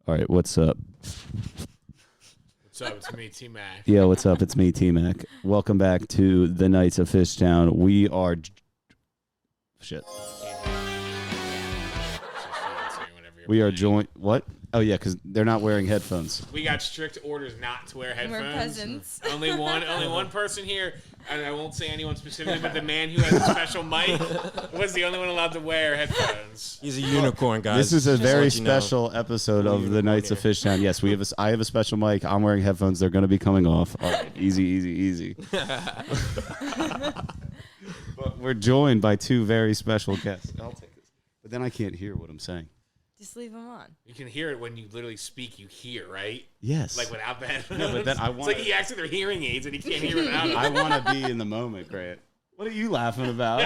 All right, what's up? What's up? It's me, T-Mac. Yeah, what's up? It's me, T-Mac. Welcome back to the Knights of Fishtown. We are... Shit. We are joined... What? Oh, yeah, because they're not wearing headphones. We got strict orders not to wear headphones. We're peasants. Only one person here, and I won't say anyone specifically, but the man who has a special mic was the only one allowed to wear headphones. He's a unicorn, guys. This is a Just very let you know. special episode of the Knights of Fishtown. Yes, I have a special mic. I'm wearing headphones. They're going to be coming off. All right, easy. But we're joined by two very special guests. I'll take this. But then I can't hear what I'm saying. Just leave them on. You can hear it when you literally speak. You hear, right? Yes. Like without the headphones. No, but then I want. It's like he acts like they're hearing aids and he can't hear without them. I want to be in the moment, Grant. What are you laughing about?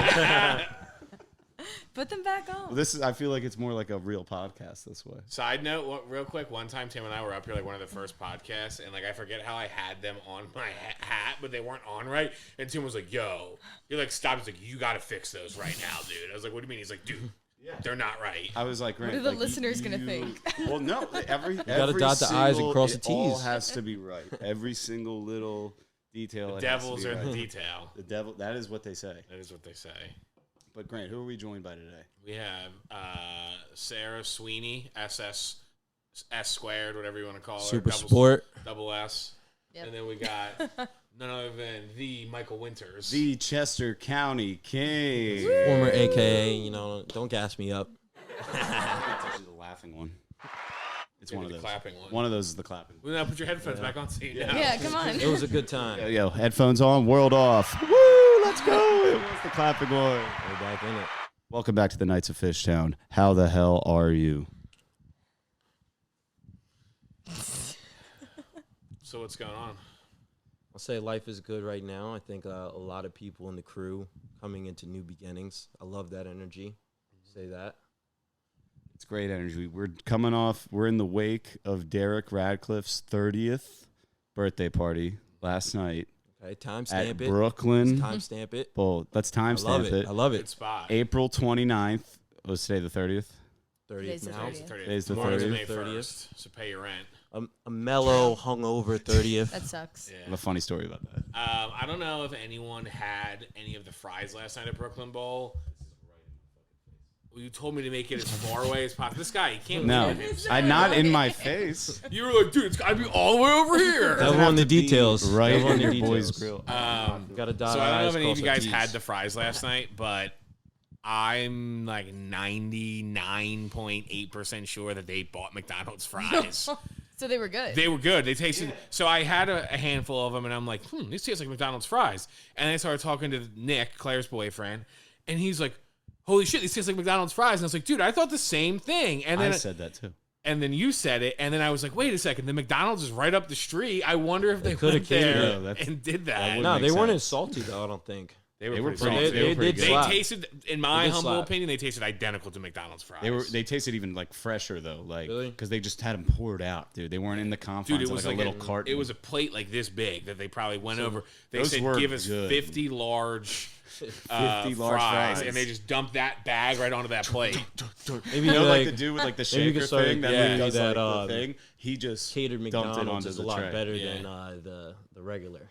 Put them back on. I feel like it's more like a real podcast this way. Side note, real quick. One time, Tim and I were up here, like one of the first podcasts, and like I forget how I had them on my hat, but they weren't on right. And Tim was like, "Yo," he like stopped. He's like, "You got to fix those right now, dude." I was like, "What do you mean?" He's like, "Dude, they're not right." I was like, What are the listeners going to think? Well, no. Every gotta dot the I's and cross the T's. It all has to be right. Every single little detail. The devils are the detail. The devil. That is what they say. That is what they say. But Grant, who are we joined by today? We have Sarah Sweeney, SS squared, whatever you want to call her. Super Sport. Double S. Yep. And then we got none other than the Michael Winters. The Chester County King. Former AKA, don't gas me up. This is the laughing one. It's Maybe one of the those. clapping one. One of those is the clapping. Well, now put your headphones back on. So you know. Yeah, come on. It was a good time. Yo, headphones on, world off. Woo, let's go. It was the clapping one. We're back in it. Welcome back to the Knights of Fishtown. How the hell are you? So what's going on? I'll say life is good right now. I think a lot of people in the crew coming into new beginnings. I love that energy. Say that. It's great energy. We're in the wake of Derek Radcliffe's 30th birthday party last night Okay, timestamp at it. Brooklyn. Timestamp it. Well, let's I love timestamp it. I love Good it. spot. April 29th. Was today the 30th? 30th Today's the now. 30th. Today's the Tomorrow's 30th. May 1st, so pay your rent. A mellow, hungover 30th. That sucks. I Yeah. have a funny story about that. I don't know if anyone had any of the fries last night at Brooklyn Bowl. Well, you told me to make it as far away as possible. This guy, he can't No, look at himself. I'm not in my face. You were like, dude, it's got to be all the way over here. Devil on the details. Right Devil on in the your boy's details. grill. Got a dot. So I don't know if any of you guys T's. had the fries last night, but I'm like 99.8% sure that they bought McDonald's fries. So they were good. They were good. They tasted. So I had a handful of them, and I'm like, these taste like McDonald's fries. And I started talking to Nick, Claire's boyfriend, and he's like, holy shit, these taste like McDonald's fries. And I was like, dude, I thought the same thing. And then I said that too. And then you said it, and then I was like, wait a second, the McDonald's is right up the street. I wonder if they coulda went there catered it. and did that that. would No, make they weren't sense. as salty though. I don't think. They were pretty- salty. they were pretty good. They slap. tasted, in my They did humble slap. opinion, they tasted identical to McDonald's fries. They tasted even like fresher though, like Really? because they just had them poured out, dude. They weren't in the confines Dude, it of was like like a little carton. It was a plate like this big that they probably went over. They those said, were give us good. 50 large, 50 large fries. and they just dumped that bag right onto that plate. Maybe you know, like the like dude with like the maybe you shaker could start thing that maybe does that, like, the thing. He just catered dumped it McDonald's onto is a the lot tray. better Yeah. than the regular.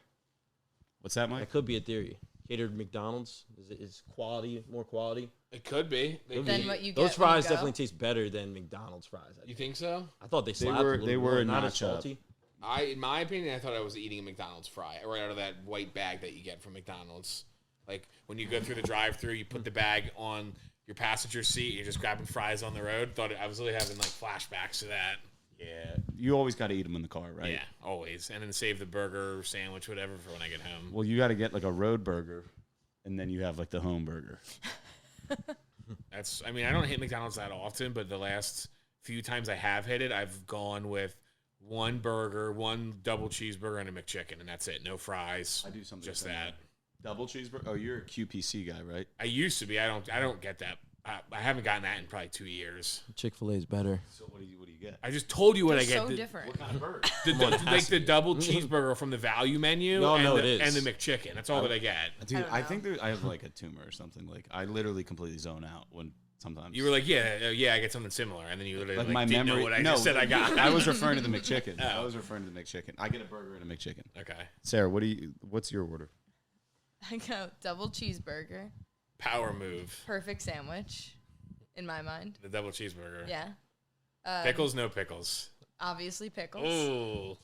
What's that, That Mike? could be a theory. Catered McDonald's is quality, more quality. It could be. They Could Than be. what you get Those when you fries go? definitely taste better than McDonald's fries. You think so? I thought they slapped were- a little they bit were more, a not as notch up. salty. In my opinion, I thought I was eating a McDonald's fry right out of that white bag that you get from McDonald's. Like when you go through the drive-through, you put the bag on your passenger seat, you're just grabbing fries on the road. I was really having like flashbacks to that. Yeah, you always got to eat them in the car, right? Yeah, always. And then save the burger, sandwich, whatever for when I get home. Well, you got to get like a road burger, and then you have like the home burger. I don't hit McDonald's that often, but the last few times I have hit it, I've gone with one burger, one double cheeseburger, and a McChicken, and that's it. No fries. I do something just similar. that. Double cheeseburger. Oh, you're a QPC guy, right? I used to be. I don't get that. I haven't gotten that in probably 2 years. Chick-fil-A is better. So what do you get? I just told you what They're I get. so The- different. What kind of burger? like the double cheeseburger from the value menu No, and, no, the, it is. and the McChicken. That's all that I get. Dude, I don't I know. think I have like a tumor or something. Like I literally completely zone out when sometimes. You were like, yeah, I get something similar, and then you literally like my didn't memory. know what I just said I got. I was referring to the McChicken. Oh. I was referring to the McChicken. I get a burger and a McChicken. Okay. Sarah, what's your order? I go double cheeseburger, Power move. perfect sandwich, in my mind. The double cheeseburger. Yeah. Pickles, no pickles. Obviously pickles. Ooh.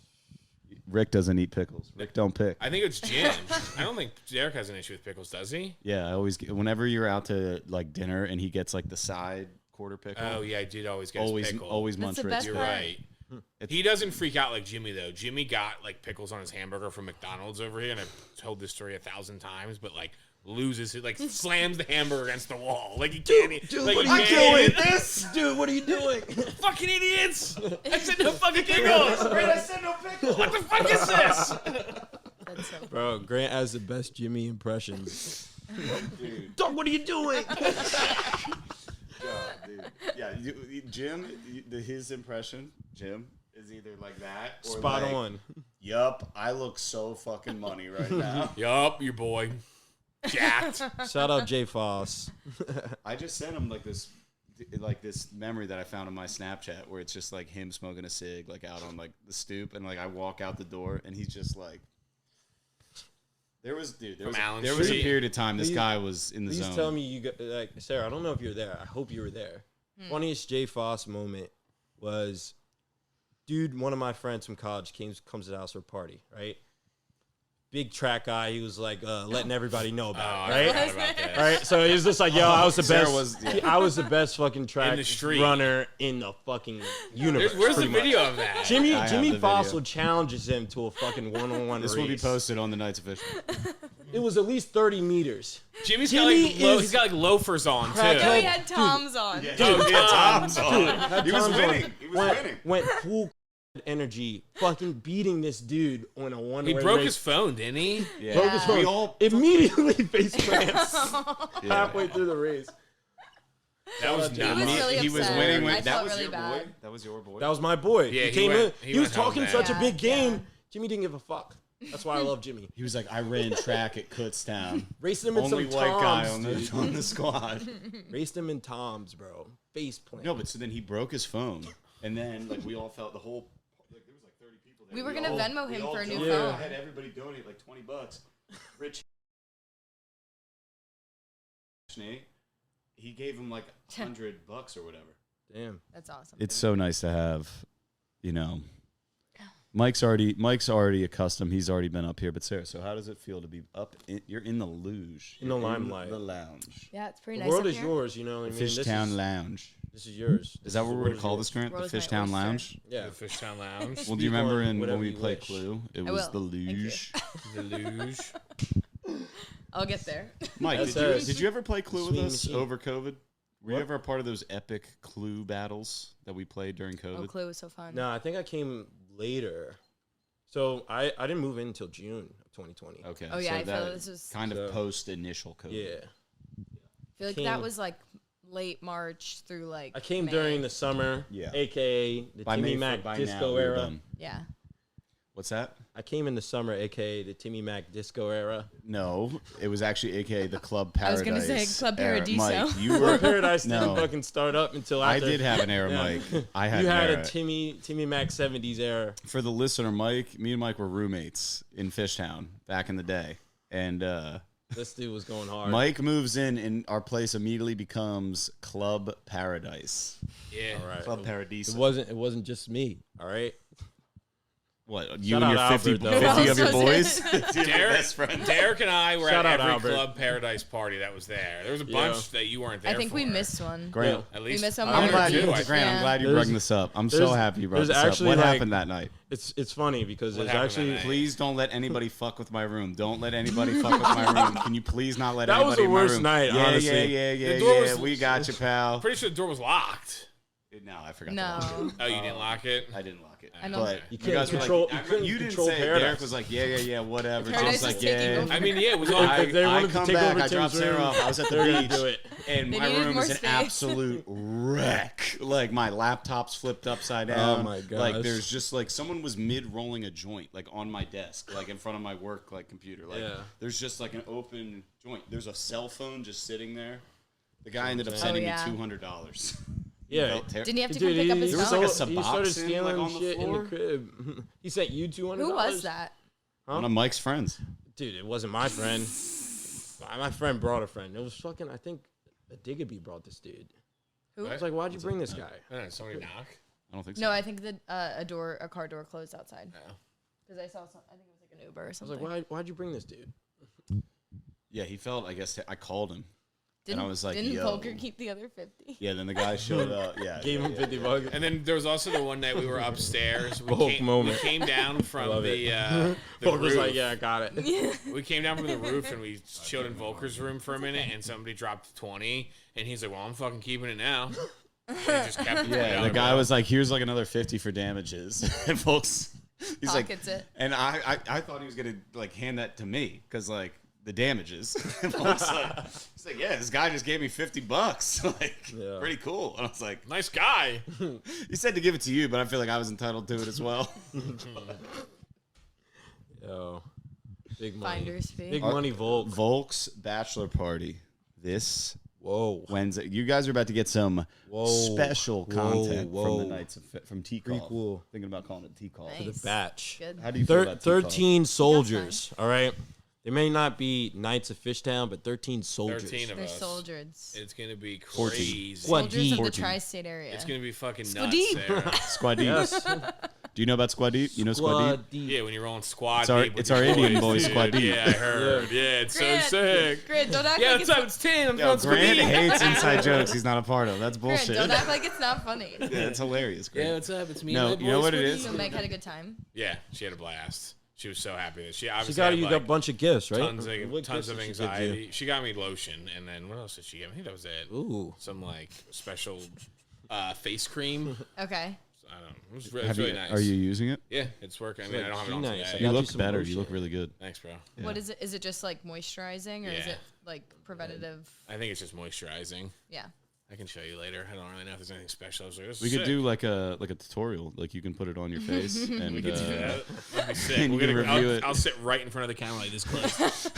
Rick doesn't eat pickles. Rick don't pick. I think it's gin. I don't think Derek has an issue with pickles, does he? Yeah, I always get, whenever you're out to like dinner and he gets like the side quarter pickle. Oh yeah, I did always get his pickle. Always That's munch the Rick's best You're part. right. He doesn't freak out like Jimmy though. Jimmy got like pickles on his hamburger from McDonald's over here, and I've told this story 1,000 times, but like loses it, like slams the hamburger against the wall, like he can't. Dude, like, what he are you can't doing? eat this. Dude, what are you doing? Fucking idiots! I said no fucking pickles. I said no pickles. What the fuck is this? That's so Bro, Grant has the best Jimmy impressions. Dude. Dog, what are you doing? Dude. Yeah, Jim, his impression, Jim, is either like that or Spot like, on. Yup, I look so fucking money right now. Yup, your boy. Jacked. Shout out Jay Foss. I just sent him like this memory that I found on my Snapchat where it's just like him smoking a cig like out on like the stoop, and like I walk out the door and he's just like. There was a period of time this guy was in the zone. Please tell me you got, like, Sarah, I don't know if you're there. I hope you were there. Funniest Jay Foss moment was, dude, one of my friends from college comes to the house for a party, right? Big track guy. He was like letting everybody know about it, I right? forgot about this. Right? So he's just like, yo, I was the Sarah best. I was the best fucking track In the street. runner in the fucking universe. Where's the pretty much. video of that? Jimmy I have the Fossil video. challenges him to a fucking one-on-one This race. will be posted on the Knights official. It was at least 30 meters. Jimmy's Jimmy got like is- he's got like loafers on too. Crackhead. Oh, he had Toms on. Dude, Tom's He was Tom's winning. on. He was winning. Went full energy, fucking beating this dude on a one-way He broke race. his phone, didn't he? Yeah. Broke his phone. We all Immediately face plants Yeah. halfway through the race. That was He was nuts. really He was upset. winning. I That felt was really your bad. boy. That was your boy. That was my boy. Yeah, he came went- in. he He was went home talking then. such a Yeah, big game. yeah. Jimmy didn't give a fuck. That's why I love Jimmy. He was like, I ran track at Kutztown. Raced him in Only some white guy Toms, on the squad. Raced him in Toms, bro. Face plant. No, but so then he broke his phone, and then like we all felt the whole. Like there was like 30 people there. We were gonna all- Venmo we him all for a new donated. phone. I had everybody donate like $20. Rich. He gave him like $100 or whatever. Damn. That's awesome. It's so nice to have, you know. Mike's already accustomed. He's already been up here. But Sarah, so how does it feel to be up? You're in the luge. In the You're limelight. the lounge. Yeah, it's pretty The nice. world up is here. yours, you know what I mean? Fishtown Lounge. This is yours. Is that what we're gonna call this, Grant? The World is my Fishtown oyster. Lounge. Yeah. The Fishtown Lounge. Well, do you remember on when whatever we you played wish. Clue? It I was the will. Thank you. luge. The luge. I'll get there. Mike, That's did us. you ever play Clue with Swing us machine. over COVID? Were you What? ever a part of those epic Clue battles that we played during Oh, COVID? Clue was so fun. No, I think I came later. So I didn't move in until June of 2020. Okay. Oh, yeah, so I feel that this was- kind of So- post initial COVID. Yeah. I feel like Came- that was like late March through like. I came May. during the summer, Yeah. aka the By Timmy May, Mac by disco now, we were era. done. Yeah. What's that? I came in the summer, aka the Timmy Mac disco era. No, it was actually AKA the Club I Paradise. was gonna say Club era. Paradiso. Mike, you Where were. Paradise No. didn't fucking start up until I after. did have an era, Yeah. Mike. I had You an had era. a Timmy Mac 70s era. For the listener, Mike, me and Mike were roommates in Fishtown back in the day, and This dude was going hard. Mike moves in, and our place immediately becomes Club Paradise. Yeah. All right. Club Paradiso. It wasn't just me. All right. What, you Shout and your out 50, Albert, though. 50 of your Who else boys? Derek and I were Shout at out, every Albert. Club Paradise party that was there. There was a Yeah. bunch that you weren't there I think for. we missed one. Grant, At We least missed one someone. I'm or glad two, you, I Grant, I'm Yeah. glad you There's- brought this up. I'm so there's- happy you brought there's this up. actually, What like- happened that night? It's funny because What there's happened that actually night? Please don't let anybody fuck with my room. Don't let anybody fuck with my room. Can you please not let That was anybody the in my worst room? night, Yeah, honestly. yeah. The door was- We got you, pal. Pretty sure the door was locked. No, I forgot. to lock No. it. Oh, you didn't lock it? I didn't lock it. I know. But You you guys were control- like, you I- couldn't you didn't control say it. Paradise. Derek was like, yeah, whatever. Paradise Just like, was taking yeah. over. I mean, yeah, it was all If they I wanted to come take back, over I dropped Tim's Sarah room, off. I was at the they're gonna beach, do it. and They my needed room more is an space. absolute wreck. Like my laptop's flipped upside down. Oh my Like gosh. there's just like someone was mid rolling a joint like on my desk, like in front of my work like computer. Like Yeah. there's just like an open joint. There's a cell phone just sitting there. The guy ended up Oh, sending yeah. me $200. Yeah. Didn't he have to Dude, come pick up his There was phone? like a he started Suboxone, stealing like, on the shit in floor. the crib. He sent you $200. Who was that? Huh? One of Mike's friends. Dude, it wasn't my friend. My friend brought a friend. It was fucking, I think, Diggaby brought this dude. Who? I was like, why'd you bring this guy? I don't know, somebody knock. I don't think so. No, I think that a car door closed outside. No. Because I saw some. I think it was like an Uber or I was something. like, why'd you bring this dude? Yeah, he felt, I guess, I called him. Didn't, I was like, didn't yo. Volker keep the other 50? Yeah, then the guy showed up. Yeah. Gave him yeah, $50. And then there was also the one night we were upstairs. We Hulk came, moment. We came down from Love the Volker was roof. like, yeah, I got it. We came down from the roof and we chilled in Volker's room for a minute, and somebody dropped 20, and he's like, "Well, I'm fucking keeping it now." And he just kept it. Yeah, the guy was like, here's like another 50 for damages. And folks, he's Pockets like, it. and I thought he was going to like hand that to me because like the damages. And folks like, he's like, yeah, this guy just gave me $50. Like, Yeah. pretty cool. And I was like, nice guy. he said to give it to you, but I feel like I was entitled to it as well. Yo, big money. Finder's fee. Big money, Volk. Volk's bachelor party this Whoa. Wednesday. You guys are about to get some Whoa. special content Whoa. from the Knights from TKOF. Pretty cool. Thinking about calling it TKOF. Nice. The batch. Good. How do you feel about TKOF? 13 soldiers, all right? They may not be Knights of Fishtown, but 13 soldiers. 13 of They're us. soldiers. It's gonna be 14. crazy. What? Soldiers of the 14. tri-state area. It's gonna be fucking Squad nuts, deep. Sarah. Squad Deep. Yes. Do you know about Squad Deep? You know Squad Deep? Yeah, when you're rolling squad. It's our- deep with it's your our Indian boys, dude. Squad Deep. Yeah, I heard. Yeah, it's so sick. Grant, don't act Yeah, like what's it's up? It's Tim. I'm Yo, from Squad Grant Deep. hates inside jokes he's not a part of. That's Grant, bullshit. don't act like it's not funny. Yeah, it's hilarious. Grant. Yeah, what's up? It's me. No, and my you know boys, what it Squad is? Deep. So Meg had a good time. Yeah, she had a blast. She was so happy that she She obviously got had, you like, a bunch of gifts, right? tons What of gifts did she give you? anxiety. She got me lotion, and then what else did she give me? I think that was it. Ooh. Some like special face cream. Okay. I don't know. It was really nice. Are you using it? Yeah, it's working. I mean, like I don't have it on G-Nice. today. I You got you look some better. lotion. You look really good. Thanks, bro. Yeah. What is it? Is it just like moisturizing or is Yeah. it like preventative? I think it's just moisturizing. Yeah. I can show you later. I don't really know if there's anything special. I was like, this We is could sick. do like a tutorial. Like you can put it on your face and We could do that. That'd be sick. and We're you can gonna, review it. I'll sit right in front of the camera like this close.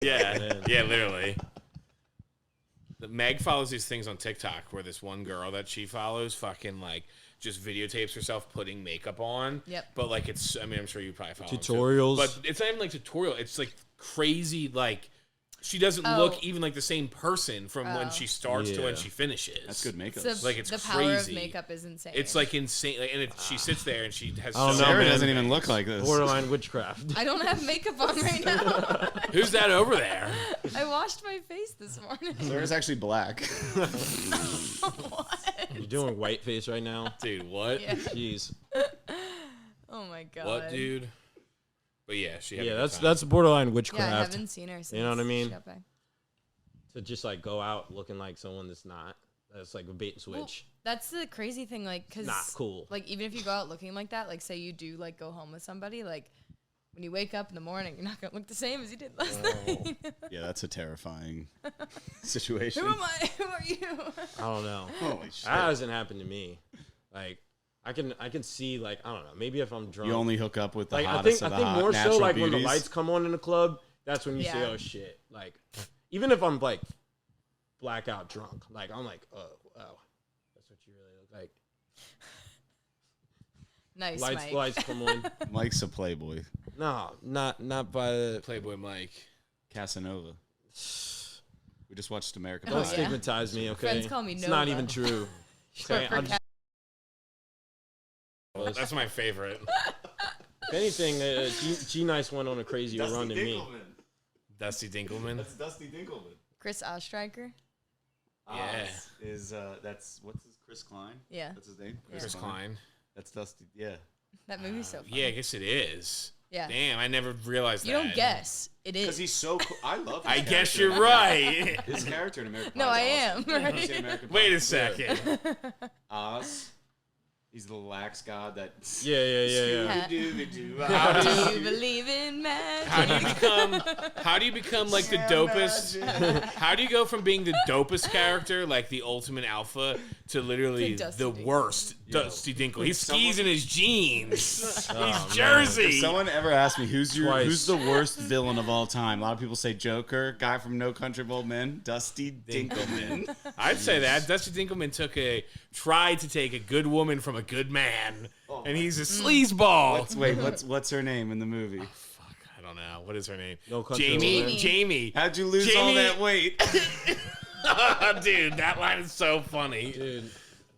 yeah, literally. The Meg follows these things on TikTok where this one girl that she follows fucking like just videotapes herself putting makeup on. Yep. But like it's, I mean, I'm sure you probably follow them too. Tutorials. But it's not even like tutorial. It's like crazy. Like she doesn't Oh. look even like the same person from when Oh. she starts to when Yeah. she finishes. That's good makeup. Like, it's the power of crazy. makeup is insane. It's like insane. Like, and she sits there and she has. I don't so know, Sarah many doesn't even things. look like this. Borderline witchcraft. I don't have makeup on right now. Who's that over there? I washed my face this morning. Sarah's actually black. What? You're doing white face right now. Dude, what? Yeah. Jeez. Oh my god. What, dude? But yeah, she had a Yeah, good that's time. borderline Yeah, I witchcraft. haven't seen her since. You know what I mean? she got back. To just like go out looking like someone that's not. That's like a bait and switch. Well, that's the crazy thing, like, cause Not cool. like even if you go out looking like that, like say you do like go home with somebody, like when you wake up in the morning, you're not gonna look the same as you did last night. Yeah, that's a terrifying situation. Who am I? Who are you? I don't know. Holy shit. That hasn't happened to me. Like I can see like I don't know. Maybe if I'm drunk. You only hook up with the like I hottest think of the hot more natural so like beauties. when the lights come on in the club. That's when you say, Yeah. "Oh shit!" Like even if I'm like blackout drunk, like I'm like, "Oh wow, that's what you really look like." Nice, Lights Mike. come on. Mike's a playboy. No, not by the. Playboy Mike. Casanova. We just watched American Oh, Don't Pie. yeah. stigmatize me, okay? Friends call me It's Nova. not even true. Okay, For I'm just, That's my favorite. if anything, G-Nice went on a crazier run than me. Dusty Dinkelman. That's Dusty Dinkelman. Chris Ostriker. Yeah. Is that's what's his Chris Klein? Yeah. That's his name. Chris Klein. That's Dusty. Yeah. That movie's so funny. Yeah, I guess it is. Yeah. Damn, I never realized You that. don't guess. It Because is. he's so cool. I love. His I guess character. you're right. His character in American Pie. No, is I am, awesome. Have you right? seen American Pie? Wait a second. Oz. He's the lax god that. Yeah. Scooby-Doo-ba-doo. Do you believe in magic? How do you become like the dopest? How do you go from being the dopest character, like the ultimate alpha, to literally To Dusty the Dinkelman. worst Dusty Dinkle. He skis in his jeans. Oh, He's man. Jersey. If someone ever asked me who's Twice. the worst villain of all time, a lot of people say Joker. Guy from No Country for Old Men, Dusty Dinkleman. I'd say that. Dusty Dinkleman tried to take a good woman from a good man, and he's a sleazeball. What's her name in the movie? Fuck, I don't know. What is her name? No Country for Old Jamie. Men. Jamie. How'd you lose all that weight? Dude, that line is so funny. Dude.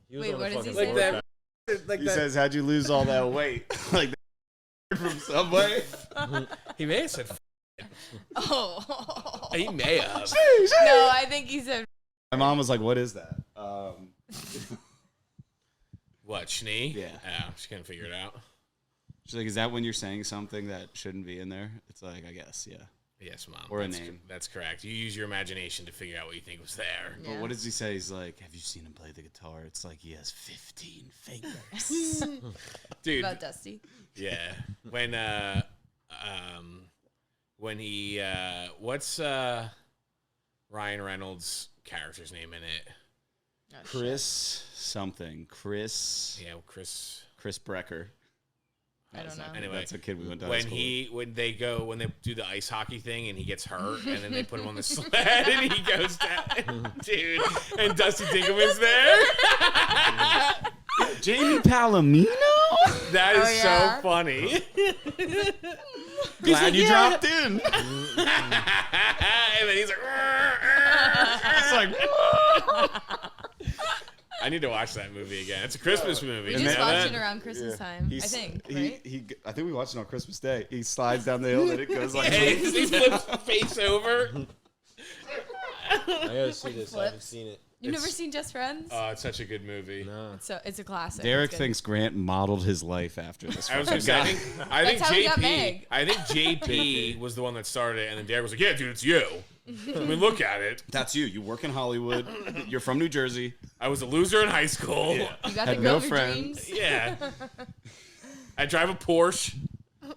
He was Wait, on a what does he fucking say? boat. Like He says, "How'd you lose all that weight?" Like that from Subway. He may have said. Oh. He may have. No, I think he said. My mom was like, "What is that?" What, Schnee? Yeah. She couldn't figure it out. She's like, "Is that when you're saying something that shouldn't be in there?" It's like, I guess, yeah. Yes, Mom. Or a that's name. That's correct. You use your imagination to figure out what you think was there. Yeah. But what does he say? He's like, "Have you seen him play the guitar?" It's like he has 15 fingers. Dude, About Dusty. yeah. When he, what's Ryan Reynolds' character's name in it? Oh, shit. Chris something. Chris Yeah, Chris. Brecker. I don't know. Anyway, That's a kid we went to high when school with. when they do the ice hockey thing and he gets hurt and then they put him on the sled and he goes down, dude, and Dusty Dinkleman's there. Jamie Palomino? That is Oh, yeah. so funny. Glad you dropped in. And then he's like, It's like, I need to watch that movie again. It's a Christmas movie. We you just know watched that? it around Christmas time, I think, right? I think we watched it on Christmas Day. He slides down the hill and it goes like, And he flips face over. I gotta see this. I haven't Flips. seen it. You've never seen Just Friends? Oh, it's such a good movie. No. So it's a classic. Derek It's good. thinks Grant modeled his life after this. I was fucking gonna say, guy. I think That's how he got JP. Meg. I think JP was the one that started it, and then Derek was like, "Yeah, dude, it's you." I mean, look at it. That's you. You work in Hollywood. You're from New Jersey. I was a loser in high school. You got Had the no Grover friends. dreams. Yeah. I drive a Porsche.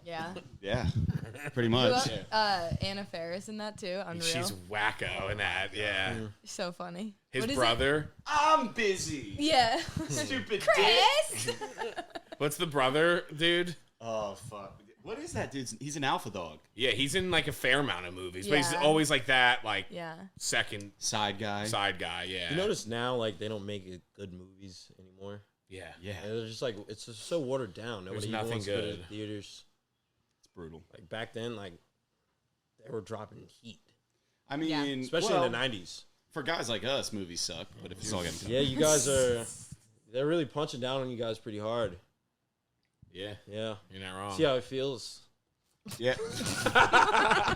Yeah. Yeah, pretty Who much. else? Anna Faris in that too. Unreal. She's wacko in that. Yeah. So funny. His What is brother. I'm busy. it? Yeah. Stupid Chris. What's the brother, dude? Oh fuck. What is that dude? He's an alpha dog. Yeah, he's in like a fair amount of movies, but he's Yeah. always like that, like Yeah. second Side guy. side guy. Yeah. You notice now, like, they don't make good movies anymore. Yeah. Yeah, And they're just like, it's just so watered down. Nobody even nothing wants to go to good. the theaters. it's brutal. Like, back then, like, they were dropping heat. I mean, Yeah. Especially in the 90s. For guys like us, movies suck. But if you're all getting Yeah, you guys are... They're really punching down on you guys pretty hard. Yeah. Yeah. You're not wrong. See how it feels? yeah,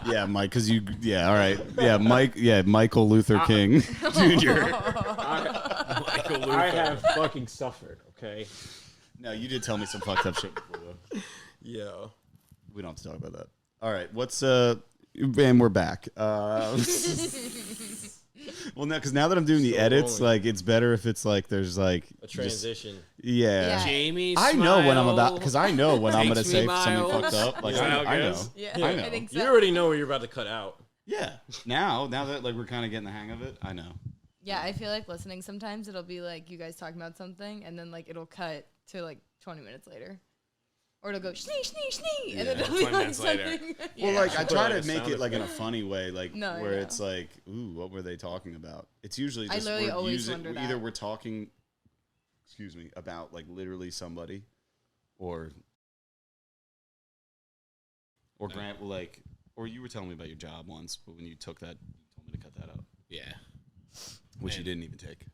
yeah, Mike, because you, yeah, all right, yeah, Mike, yeah, Michael Luther King Jr. Michael Luther. I have fucking suffered, okay? No, you did tell me some fucked up shit before, though. Yeah. We don't have to talk about that. All right, and we're back. Well, no, because now that I'm doing the Still edits, rolling. like, it's better if it's like there's like A just- transition. yeah. Yeah. Jamie. I know when I'm about Smile. because I know when I'm gonna Takes me say something miles. fucked up. Like Is that how it I know. goes? Yeah. I know. I think so. You already know what you're about to cut out. Yeah. Now that like we're kind of getting the hang of it, I know. Yeah, I feel like listening sometimes it'll be like you guys talking about something and then like it'll cut to like 20 minutes later. Or it'll go snee, snee, snee, and then Yeah. it'll be 20 like minutes later. something. Well, Yeah. like I Put try like to a make sound it like in a effect. funny way, like No, I where know. it's like, ooh, what were they talking about? It's usually I just literally we're always using, wonder either that. we're talking, excuse me, about like literally somebody, or Grant will like, or you were telling me about your job once, but when you took that, you told me to cut that out, Yeah. which you Man. didn't even take.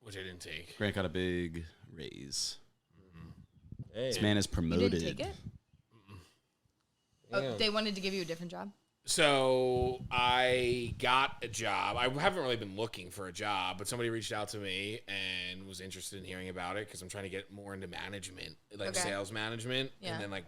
Which I didn't take. Grant got a big raise. Hey. This man is You promoted. didn't take it? Oh, damn. they wanted to give you a different job? So I got a job. I haven't really been looking for a job, but somebody reached out to me and was interested in hearing about it because I'm trying to get more into management, like Okay. sales management, Yeah. and then like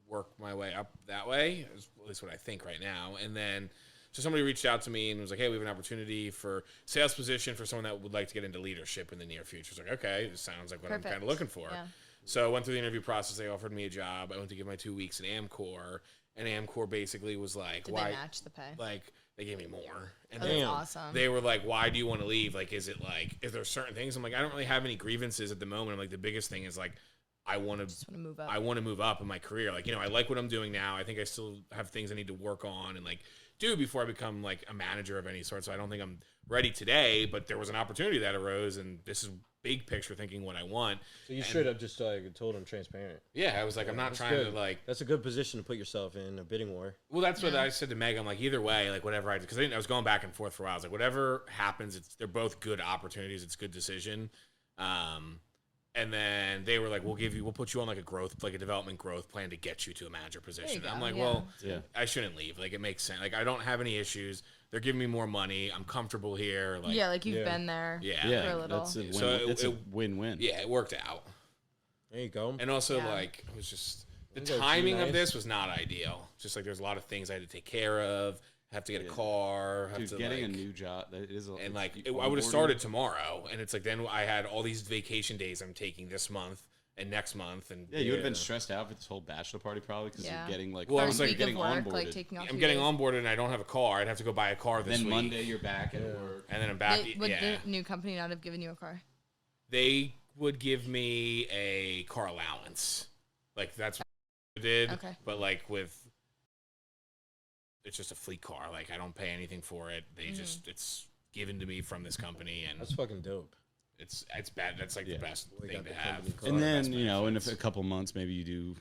work my way up that way. Is at least what I think right now. And then so somebody reached out to me and was like, "Hey, we have an opportunity for sales position for someone that would like to get into leadership in the near future." It's like, okay, this sounds like what I'm Perfect. kind of looking for. Yeah. So I went through the interview process. They offered me a job. I went to give my 2 weeks at Amcor, and Amcor basically was like, Did "Why?" they match the pay? Like They gave me more. And Oh, then that's awesome. they were like, why do you want to leave? Like, is there certain things? I'm like, I don't really have any grievances at the moment. I'm like, the biggest thing is like, I want to move up. I want to move up in my career. Like, I like what I'm doing now. I think I still have things I need to work on and like do before I become like a manager of any sort. So I don't think I'm ready today, but there was an opportunity that arose, and this is big picture thinking what I want. So you should have just told him transparent. Yeah, I was like, I'm not trying good. to like. That's a good position to put yourself in a bidding war. Well, that's what I said to Meg. I'm like, either way, like whatever I did, because I was going back and forth for a while. I was like, whatever happens, they're both good opportunities. It's a good decision. And then they were like, we'll put you on like a development growth plan to get you to a manager position. I'm like, well, I shouldn't leave. Like, it makes sense. Like, I don't have any issues. They're giving me more money. I'm comfortable here. Like, like you've been there. Yeah. For a little. That's a win. So it's a win-win. Yeah, it worked out. There you go. And also, like, it was just the Those are timing too of nice. this was not ideal. Just like there's a lot of things I had to take care of. Have to get a car. Have Dude, to getting like, a new job, that is a, and like it's I would have onboarding. started tomorrow, and it's like then I had all these vacation days I'm taking this month and next month, and Yeah, you would have been stressed out for this whole bachelor party probably because Yeah. you're getting like. Well, I First was like week getting of work, onboarded. like taking off. I'm two getting days. onboarded and I don't have a car. I'd have to go buy a car this Then week, Monday you're back at work. and then I'm back. Would the new company not have given you a car? They would give me a car allowance, like that's what they did. Okay. But like it's just a fleet car. Like I don't pay anything for it. They just it's given to me from this company, and That's fucking dope. it's bad. That's like the best We thing got to the have. company car. And Best then in benefits. a couple months maybe you do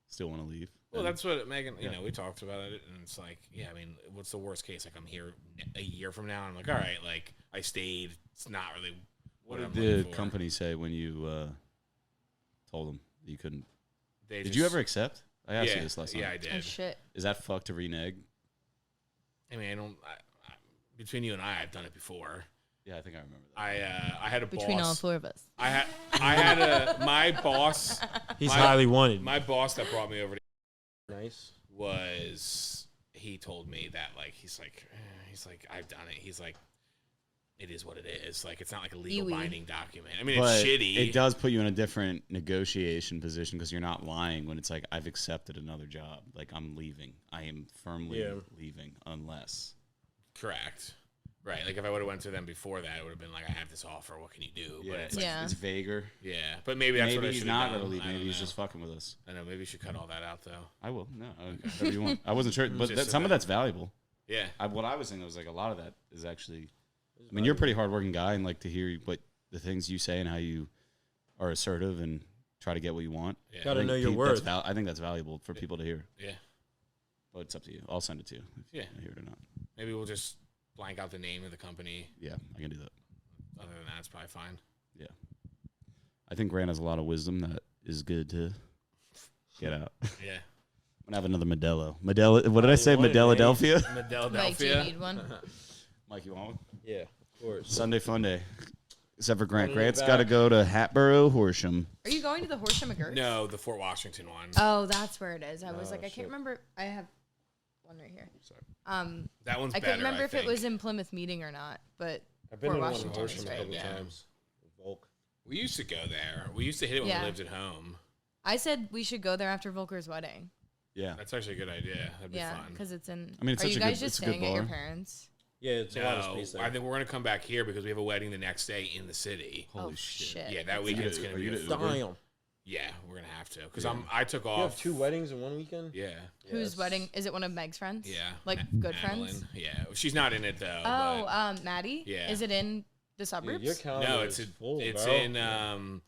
still want to leave. Well, And- that's what Megan. We talked about it, and it's like, yeah, I mean, what's the worst case? Like I'm here a year from now, and I'm like, all right, like I stayed. It's not really What I'm did looking the for. company say when you told them that you couldn't? They Did just- you ever accept? I asked yeah, you this last time. Yeah, I Oh did. shit. Is that fucked to renege? I mean, I don't. Between you and I, I've done it before. Yeah, I think I remember that. I had a Between all boss. four of us. I had my boss. He's My- highly wanted. My boss that brought me over to Nice. was. He told me that he's like I've done it. He's like, it is what it is. Like it's not like a legal Iwi. binding document. I mean, But it's shitty. it does put you in a different negotiation position because you're not lying when it's like I've accepted another job. Like I'm leaving. I am firmly leaving unless. Correct. Right. Like if I would have went to them before that, it would have been like, I have this offer. What can you do? Yeah, But it's it's, like, Yeah. it's vaguer. yeah. But maybe that's what I Maybe he's should not have gonna done. leave. I Maybe don't he's know. just fucking with us. I know. Maybe you should cut all that out though. I will. No, whatever you want. I wasn't sure, but Just some of about- that's valuable. Yeah. What I was saying was like a lot of that is actually. I mean, you're a pretty hardworking guy, and like to hear what the things you say and how you are assertive and try to get what you want. Yeah. Gotta I think know your that's worth. I think that's valuable for people to hear. Yeah. But it's up to you. I'll send it to you if Yeah. you hear it or not. Maybe we'll just blank out the name of the company. Yeah, I can do that. Other than that, it's probably fine. Yeah. I think Grant has a lot of wisdom that is good to get out. Yeah. I'm gonna have another Modelo. Modelo. What did I you say? wanted Modelodelphia. Mike, do you Philadelphia. need one? Mike, you want one? Yeah, of course. Sunday fun day. Except for Grant. Running it Grant's back. got to go to Hatboro, Horsham. Are you going to the Horsham McGirt? No, the Fort Washington one. Oh, that's where it is. I was Oh, like, I shit. can't remember. I have one right here. Sorry. That one's I better. couldn't remember if it think. was in Plymouth Meeting or not, but I've been Fort in one in Washington is Horsham a right. couple Yeah. times. Volk. We used to go there. We used to hit it when Yeah. we lived at home. I said we should go there after Volker's wedding. Yeah. That's actually a good idea. That'd be Yeah, fun. because it's in. I mean, it's are such you a guys good- just it's a good staying at your bar. parents? Yeah, it's a lot of No, space there. I think we're gonna come back here because we have a wedding the next day in the city. Holy Oh, shit. Yeah, that That's weekend's Are gonna you be. gonna Uber? Damn. Yeah, we're gonna have to because Yeah. I took You off. have 2 weddings in one weekend? Yeah. Whose Yes. wedding? Is it one of Meg's friends? Yeah. Like good Madeline. friends? Yeah. She's not in it though. Oh, but- Maddie? Yeah. Is it in the Dude, suburbs? your calendar no, it's is full, it's bro. in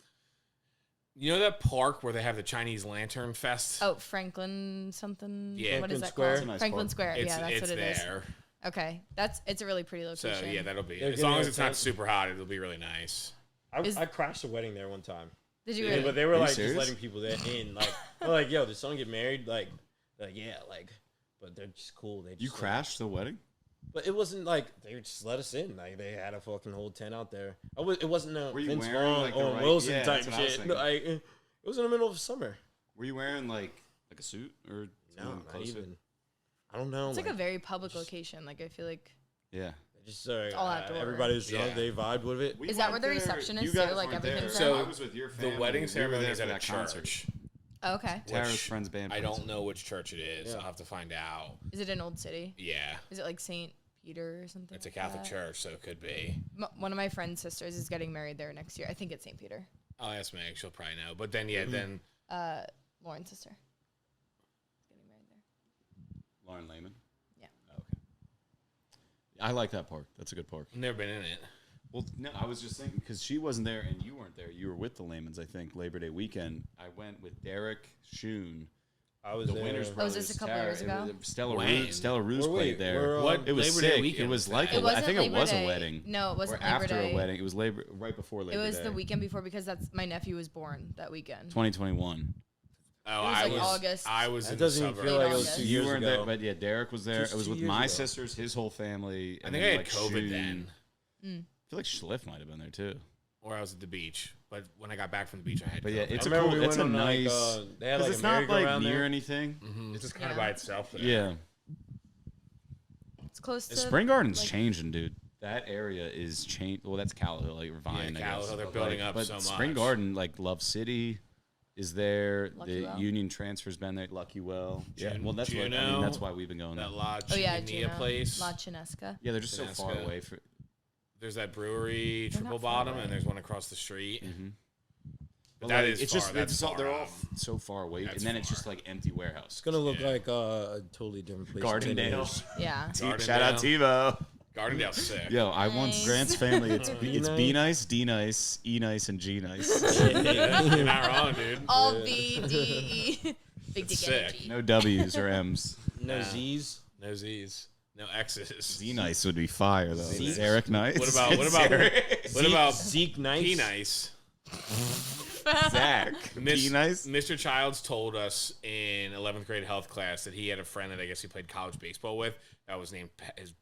you know that park where they have the Chinese Lantern Fest? Oh, Franklin something. Yeah. What is Franklin that Square. called? It's a nice Franklin park. Square. it's Yeah, that's it's what it is. there. Okay, it's a really pretty So location. yeah, that'll be They're as long giving as us it's not that- super hot, it'll be really nice. I crashed a wedding there one time. Did you Yeah, really? but they were Are you like serious? just letting people there in. Like, they're like, yo, did someone get married? Like, yeah, like, but they're just cool. They just You like- crashed the wedding? But it wasn't like they just let us in. Like they had a fucking whole tent out there. It wasn't a Were you Vince wearing, Vaughn like, the Owen right- Wilson yeah, type that's what I was shit. thinking. Like, it was in the middle of summer. Were you wearing like a suit or No, something not closer? even. I don't know. It's like a very public location. Like I feel like. Yeah. just all outdoor. everybody was drunk. Yeah. They vibed with it. We Is that weren't where the there. reception You is, guys too? Like, weren't there. everything's there? I was with your family. The wedding We were ceremony there is for at a that concert. church. Oh, okay. Tara's Which friend's band. I plays. don't know which church it is. Yeah. I'll have to find out. Is it in Old City? Yeah. Is it like St. Peter or something. It's a like Catholic that. church, so it could be. One of my friend's sisters is getting married there next year. I think it's St. Peter. I'll ask Meg. She'll probably know. But then, then Lauren's sister. Is getting married there. Lauren Lehman. Yeah. Oh, okay. I like that park. That's a good park. I've never been in it. Well, no, I was just thinking because she wasn't there and you weren't there. You were with the Lamans, I think, Labor Day weekend. I went with Derek Shoon. I was The there. Winners Oh, was this a couple years ago? Stella Ruse Wait, played there. what It was Labor Day sick. weekend It was was like that? It I wasn't think it Labor was a Day. wedding. No, it wasn't or Labor after Day. a wedding. It was right before Labor It Day. was the weekend before because that's my nephew was born that weekend. 2021. Oh, was I like was August. I was That in the doesn't even suburbs. feel like it was August. 2 You years weren't ago. there, but yeah, Derek was there. Just It was 2 with years my ago. sisters, his whole family. I and think then, I had like, COVID Shoon. then, I feel like Schliff might have been there too. or I was at the beach. But when I got back from the beach, I had But COVID. yeah, it's I a remember cool. we It's went a on, like, nice. they had Because like it's a not like merry-go-round near there. anything. It's just kind of Yeah. by itself there. Yeah. It's close to Spring Garden's like- changing, dude. That area is changed. Well, that's Callow Hill, like Vine. Yeah, I Callow guess. Hill, they're But, building like, up but so Spring much. Garden, like Love City, is there. Lucky The Well. Union Transfer's been there. Lucky Well. Yeah. Jun- Well, that's what I mean. Juno, That's why we've been going there. That La Oh yeah, Chiconia Juno, place. La Chinesca. Yeah, they're just so far Chinesca. away. For. There's that brewery, They're Triple not far Bottom, away. and there's one across the street. Mm-hmm. But that is it's far. just That's it's all, far they're all out. so far away, That's and then it's far. just like empty warehouse. It's gonna look Yeah. like a totally different place. than it Gardendale. is. Yeah. Shout out TiVo. Gardendale's sick. Yo, I want Nice. Grant's family. It's Be it's nice. B nice, D nice, E nice, and G nice. Yeah, you're not wrong, dude. All B D E. Big dick Sick. energy. No W's or M's. No Nah. Z's. No Z's. No X's. Z nice would be fire though. Zeke? Eric nice. What about Zeke, about Zeke Nice? P Nice? Zach? P nice. Mr. Childs told us in 11th grade health class that he had a friend that I guess he played college baseball with that was named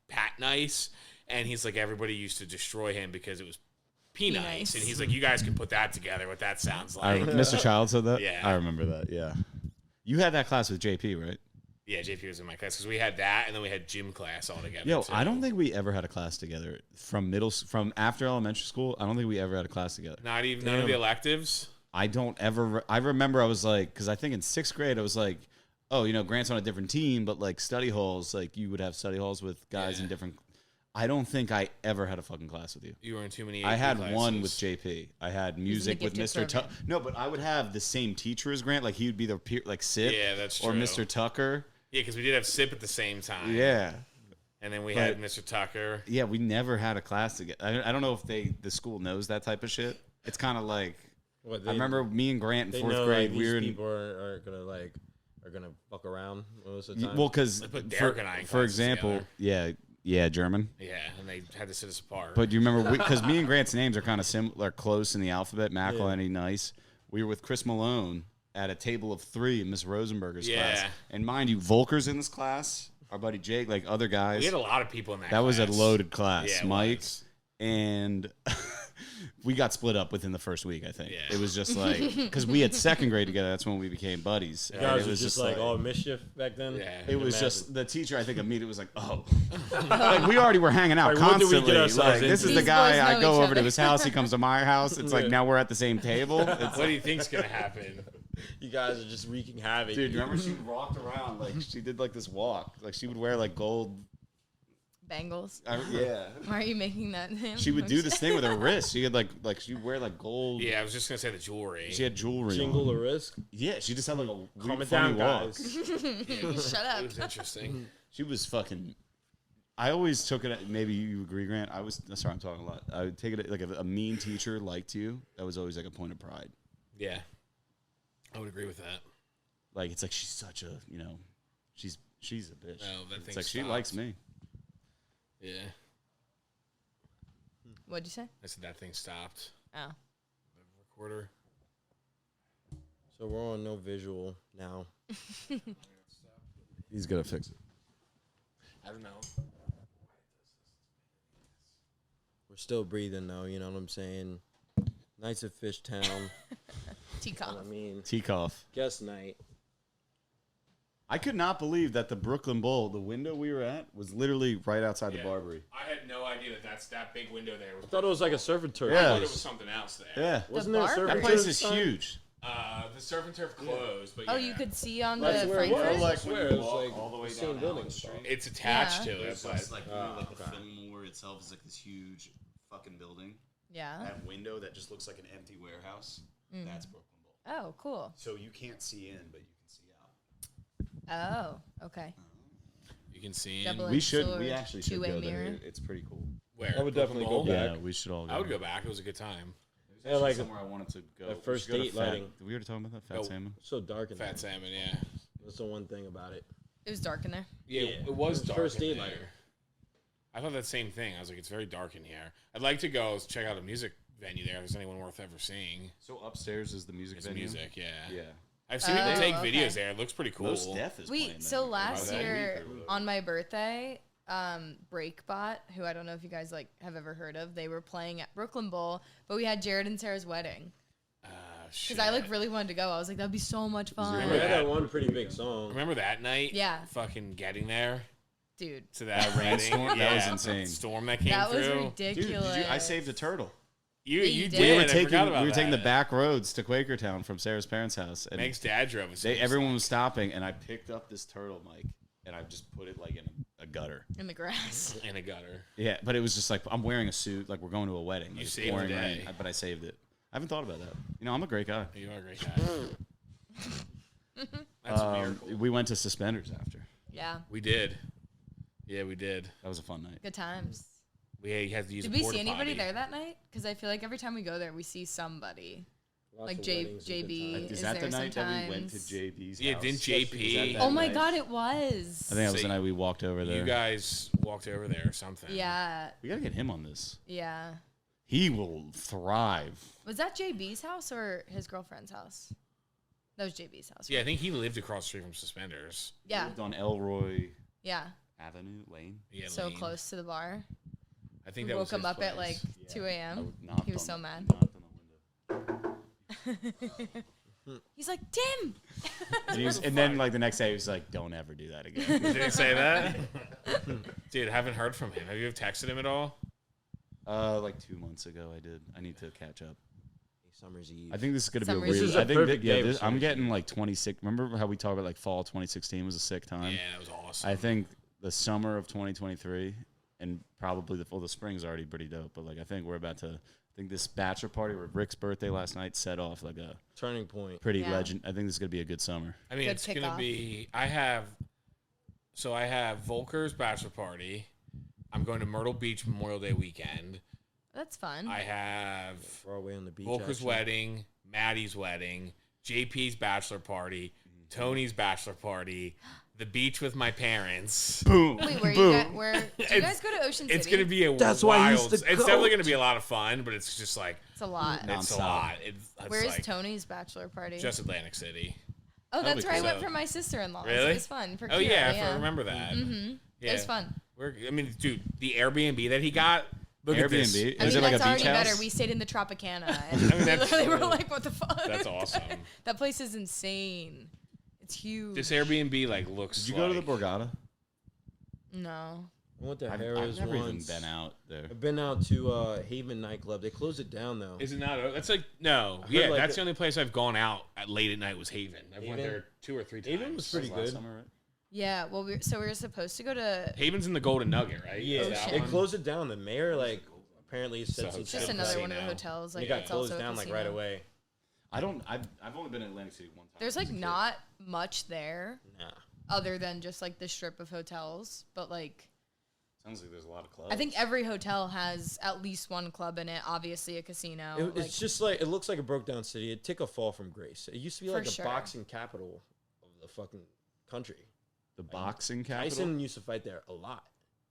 Pat Nice, and he's like everybody used to destroy him because it was P Nice, Nice. and he's like you guys can put that together. What that sounds like. Mr. Child said that. Yeah. I remember that. Yeah. You had that class with JP, right? Yeah, JP was in my class because we had that, and then we had gym class all together. Yo, too. I don't think we ever had a class together from after elementary school. I don't think we ever had a class together. Not even none of the electives. I don't ever. I remember I was like, because I think in 6th grade I was like, oh, Grant's on a different team, but like study halls, like you would have study halls with guys in different. I don't think I ever had a fucking class with you. You were in too many. I AP had classes. one with JP. I had music with gifted Mr. Tucker. program. No, but I would have the same teacher as Grant. Like he would be the peer, like Sip. Yeah, that's Or true. Mr. Tucker. Yeah, because we did have SIP at the same time. Yeah. And then we But- had Mr. Tucker. Yeah, we never had a class together. I don't know if the school knows that type of shit. It's kind of like What, I remember me and Grant in They 4th know grade. like, We these were in, people are gonna fuck around most of the time. well, because They put Derek and I in for classes example, yeah, German. Yeah, and they had to sit us apart. But do you remember because me and Grant's names are kind of similar, close in the alphabet. McElhenney, Nice. We were with Chris Malone at a table of 3 in Miss Rosenberger's class. Yeah. And mind you, Volker's in this class. Our buddy Jake, like other guys. we had a lot of people in that That was a class. loaded class. Yeah, it Mike was. and we got split up within the first week. I think Yeah. it was just like because we had 2nd grade together. That's when we became buddies. you And guys it were was just like all mischief back then. Yeah. It was just the teacher. I think immediately was like, "Oh, like we already were hanging out Like, what did we get constantly. ourselves Like this is into? the These guy boys I know go each over to other. his house. He comes to my house. It's like Yeah. now we're at the same table. It's What do you think's gonna happen? You guys are just wreaking havoc. dude. Remember she walked around like she did like this walk. Like she would wear like gold. Bangles. Yeah. Why are you making that? She would do this thing with her wrist. She had like she'd wear like gold. Yeah, I was just gonna say the jewelry. She had jewelry. Jingle on. the risk. Yeah, she just had like a Calm weird, it funny down, walk. guys. Shut It up. was interesting. She was fucking. I always took it. Maybe you agree, Grant. I was sorry, I'm talking a lot. I would take it like a mean teacher liked you. That was always like a point of pride. Yeah, I would agree with that. Like it's like she's such a she's a bitch. No, that it's thing like she stopped. likes me. Yeah, What'd you say? I said that thing stopped. Oh. The recorder. So we're on no visual now. He's gonna fix it. I don't know. We're still breathing though. You know what I'm saying? Nights at Fishtown. TKOF. I mean, TKOF. guest night. I could not believe that the Brooklyn Bowl, the window we were at, was literally right outside the Barbary. I had no idea that's that big window there. I thought it was like a surf and turf. Yeah. I thought it was something else there. Yeah, Wasn't there a bar? surf that and place turf is sign? huge. The surf and turf closed, but Oh, yeah. you could see on That's the where it Frankfurt. was. like I when swear, you it was walk like all the way the same down building Allen Street. spot. It's attached Yeah. to it, It's but just like, like the okay. Fillmore itself is like this huge fucking building. Yeah. That window that just looks like an empty warehouse. That's Brooklyn Bowl. Oh, cool. So you can't see in, but you can see out. Oh, okay. you can see Double We should. sword, We actually should two-way go mirror. there. It's pretty cool. where I would definitely Brooklyn go Bowl? back. Yeah, we should all go. I would go back. It was a good time. Yeah, like somewhere I wanted to go. that We first should go to date Fat- lighting. Did we already talk about that? Fat Oh. Salmon. so dark in there. Fat salmon, yeah. That's the one thing about it. It was dark in there. Yeah, Yeah. it was It was dark. first in date there. lighter. I thought that same thing. I was like, it's very dark in here. I'd like to go check out a music venue there. If there's anyone worth ever seeing. So upstairs is the music It's venue. music, yeah. Yeah. I've seen people take okay. videos there. It looks pretty cool. Most Def is playing So there. last that year week or on my birthday, Breakbot, who I don't know if you guys like have ever heard of, they were playing at Brooklyn Bowl, but we had Jared and Sarah's wedding because I like really wanted to go. I was like, that'd be so much fun, Remember We had that? that one pretty big song. Remember that night? Yeah. Fucking getting there dude. to that rainstorm? wedding. That was Yeah, insane. that storm that came That was through. Dude, ridiculous. I saved a turtle. You you you did. did. We were I taking forgot about taking the that. back roads to Quakertown from Sarah's parents' house, and Meg's dad drove us. everyone was stopping, and I picked up this turtle, Mike, and I just put it like in a gutter. in the grass. in a gutter. Yeah, but it was just like I'm wearing a suit, like we're going to a wedding. You Like, it's saved the pouring day. rain, but I saved it. I haven't thought about that. You know, I'm a great guy. You are a great guy. That's a miracle. We went to Suspenders after. Yeah, We did. Yeah, we did. That was a fun night. good times. We had to use. Did a we porta see anybody potty. there that night? Because I feel like every time we go there, we see somebody. Lots Like of J- weddings, a good JB. time. Is Is that the there night that we went to sometimes? JB's Yeah, house? didn't Was that JP? that Oh my night? god, it was. I think that was So the night we walked over there. You guys walked over there or something. Yeah, We gotta get him on this. yeah. He will thrive. Was that JB's house or his girlfriend's house? That was JB's house. Yeah, I right? think he lived across the street from Suspenders. He Yeah, lived on Elroy yeah. Avenue Lane. Yeah, So Lane. close to the bar. I think We that woke was him his up at like place. 2 a.m. Knocked He was on so the- mad. knocked on the window. He's like, Tim. And then like the next day he was like, "Don't ever do that again." Did he say that? Dude, I haven't heard from him. Have you texted him at all? Like 2 months ago, I did. I need to catch up. Summer's Eve. I think this is gonna be a Summer's weird. Eve. This is a I think perfect that, yeah, day for this, I'm Summer's getting like 26. Remember how we talked about like fall 2016 was a sick time? Yeah, that was awesome. I think the summer of 2023 and probably the spring's already pretty dope. But like I think we're about to. I think this bachelor party with Rick's birthday last night set off like a Turning point. pretty Yeah. legend. I think this is gonna be a good summer. I mean, Good it's gonna kickoff. be. I have Volker's bachelor party. I'm going to Myrtle Beach Memorial Day weekend. That's fun. I have Far away on the beach. Volker's actually. wedding, Maddie's wedding, JP's bachelor party, Tony's bachelor party, the beach with my parents. Boom. Wait, where do you guys go to Ocean City? It's gonna be a That's wild. why I used to It's go. definitely gonna be a lot of fun, but it's just like It's a lot. No. it's a Nonstop. lot. It's Where's like Tony's bachelor party? just Atlantic City. Oh, that's be where I cool. went for my sister-in-law. Really? It was fun. For Oh Kira, yeah, I remember that. Mm-hmm. Yeah. It was fun. I mean, dude, the Airbnb that he got. Look at this. Airbnb? I Is mean, it like that's a already beach house? better. We stayed in the Tropicana, and I mean, we that's literally were true. like, "What the fuck?" That's awesome. That place is insane. It's huge. This Airbnb like looks. Did you go to the like- Borgata? No. I went to I've Harrah's never even once. been out there. I've been out to Haven nightclub. They closed it down though. Is it not? That's like no. heard Yeah, like that's it- the only place I've gone out at late at night was Haven. I went Haven? there 2 or 3 times. Haven was pretty That was good. last summer, right? Yeah. Well, we were supposed to go to. Haven's in the Golden Nugget, right? Yeah, Is that they one? closed it down. The mayor apparently said It's some It's just shit. another one of the casino. hotels. It Like got it's closed also a down like casino. right away. I've only been in Atlantic City one time. There's like not much there Nah. other than just like the strip of hotels, but like Sounds like there's a lot of clubs. I think every hotel has at least one club in it. Obviously, a casino. It's just like it looks like a broke down city. It took a fall from grace. It used to be For like sure. a boxing capital of the fucking country. the boxing capital. Tyson used to fight there a lot.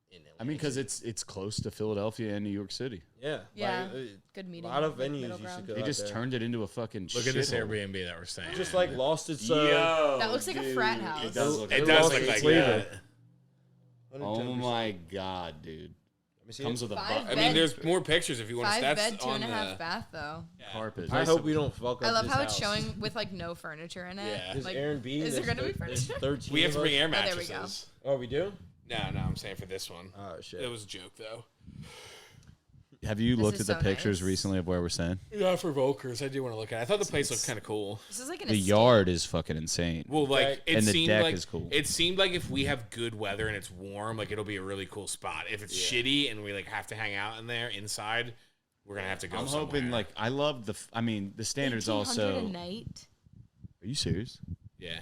In I mean, because Atlantic it's close to Philadelphia and New York City. City. Yeah, Yeah. like, good a meeting. lot of like, venues middle used to ground. go. They out just there. turned it into a fucking. Look at this shithole. Airbnb that we're staying. Just in. like lost its. Yo, That looks like a frat house. It does look. It It does lost look its like flavor. that. Oh 110%. my god, dude! Let me see Comes it. with a Five I bu- mean, there's more pictures if you want to. 5 That's bed, two on and a half the bath though. carpet. I hope we don't fuck up. I love this how it's house. showing with like no furniture in it. Yeah. This Like, Airbnb. is there there's gonna be there's furniture? 13 We have to of bring us. air there we go. mattresses. Oh, we do? No, I'm saying for this one. Oh shit. It was a joke though. Have you This looked is at the so pictures nice. recently of where we're staying? Yeah, for Volkers, I do want to look at it. I thought the place looked kind of cool. This is like an The estate. yard is fucking insane. Well, like it And the seemed deck like is cool. it seemed like if we have good weather and it's warm, like it'll be a really cool spot. If it's shitty and we like have to hang out in there inside, we're gonna have to go. I'm somewhere. hoping like I love the. I mean, the standards 1,800 also. a night. Are you serious? Yeah.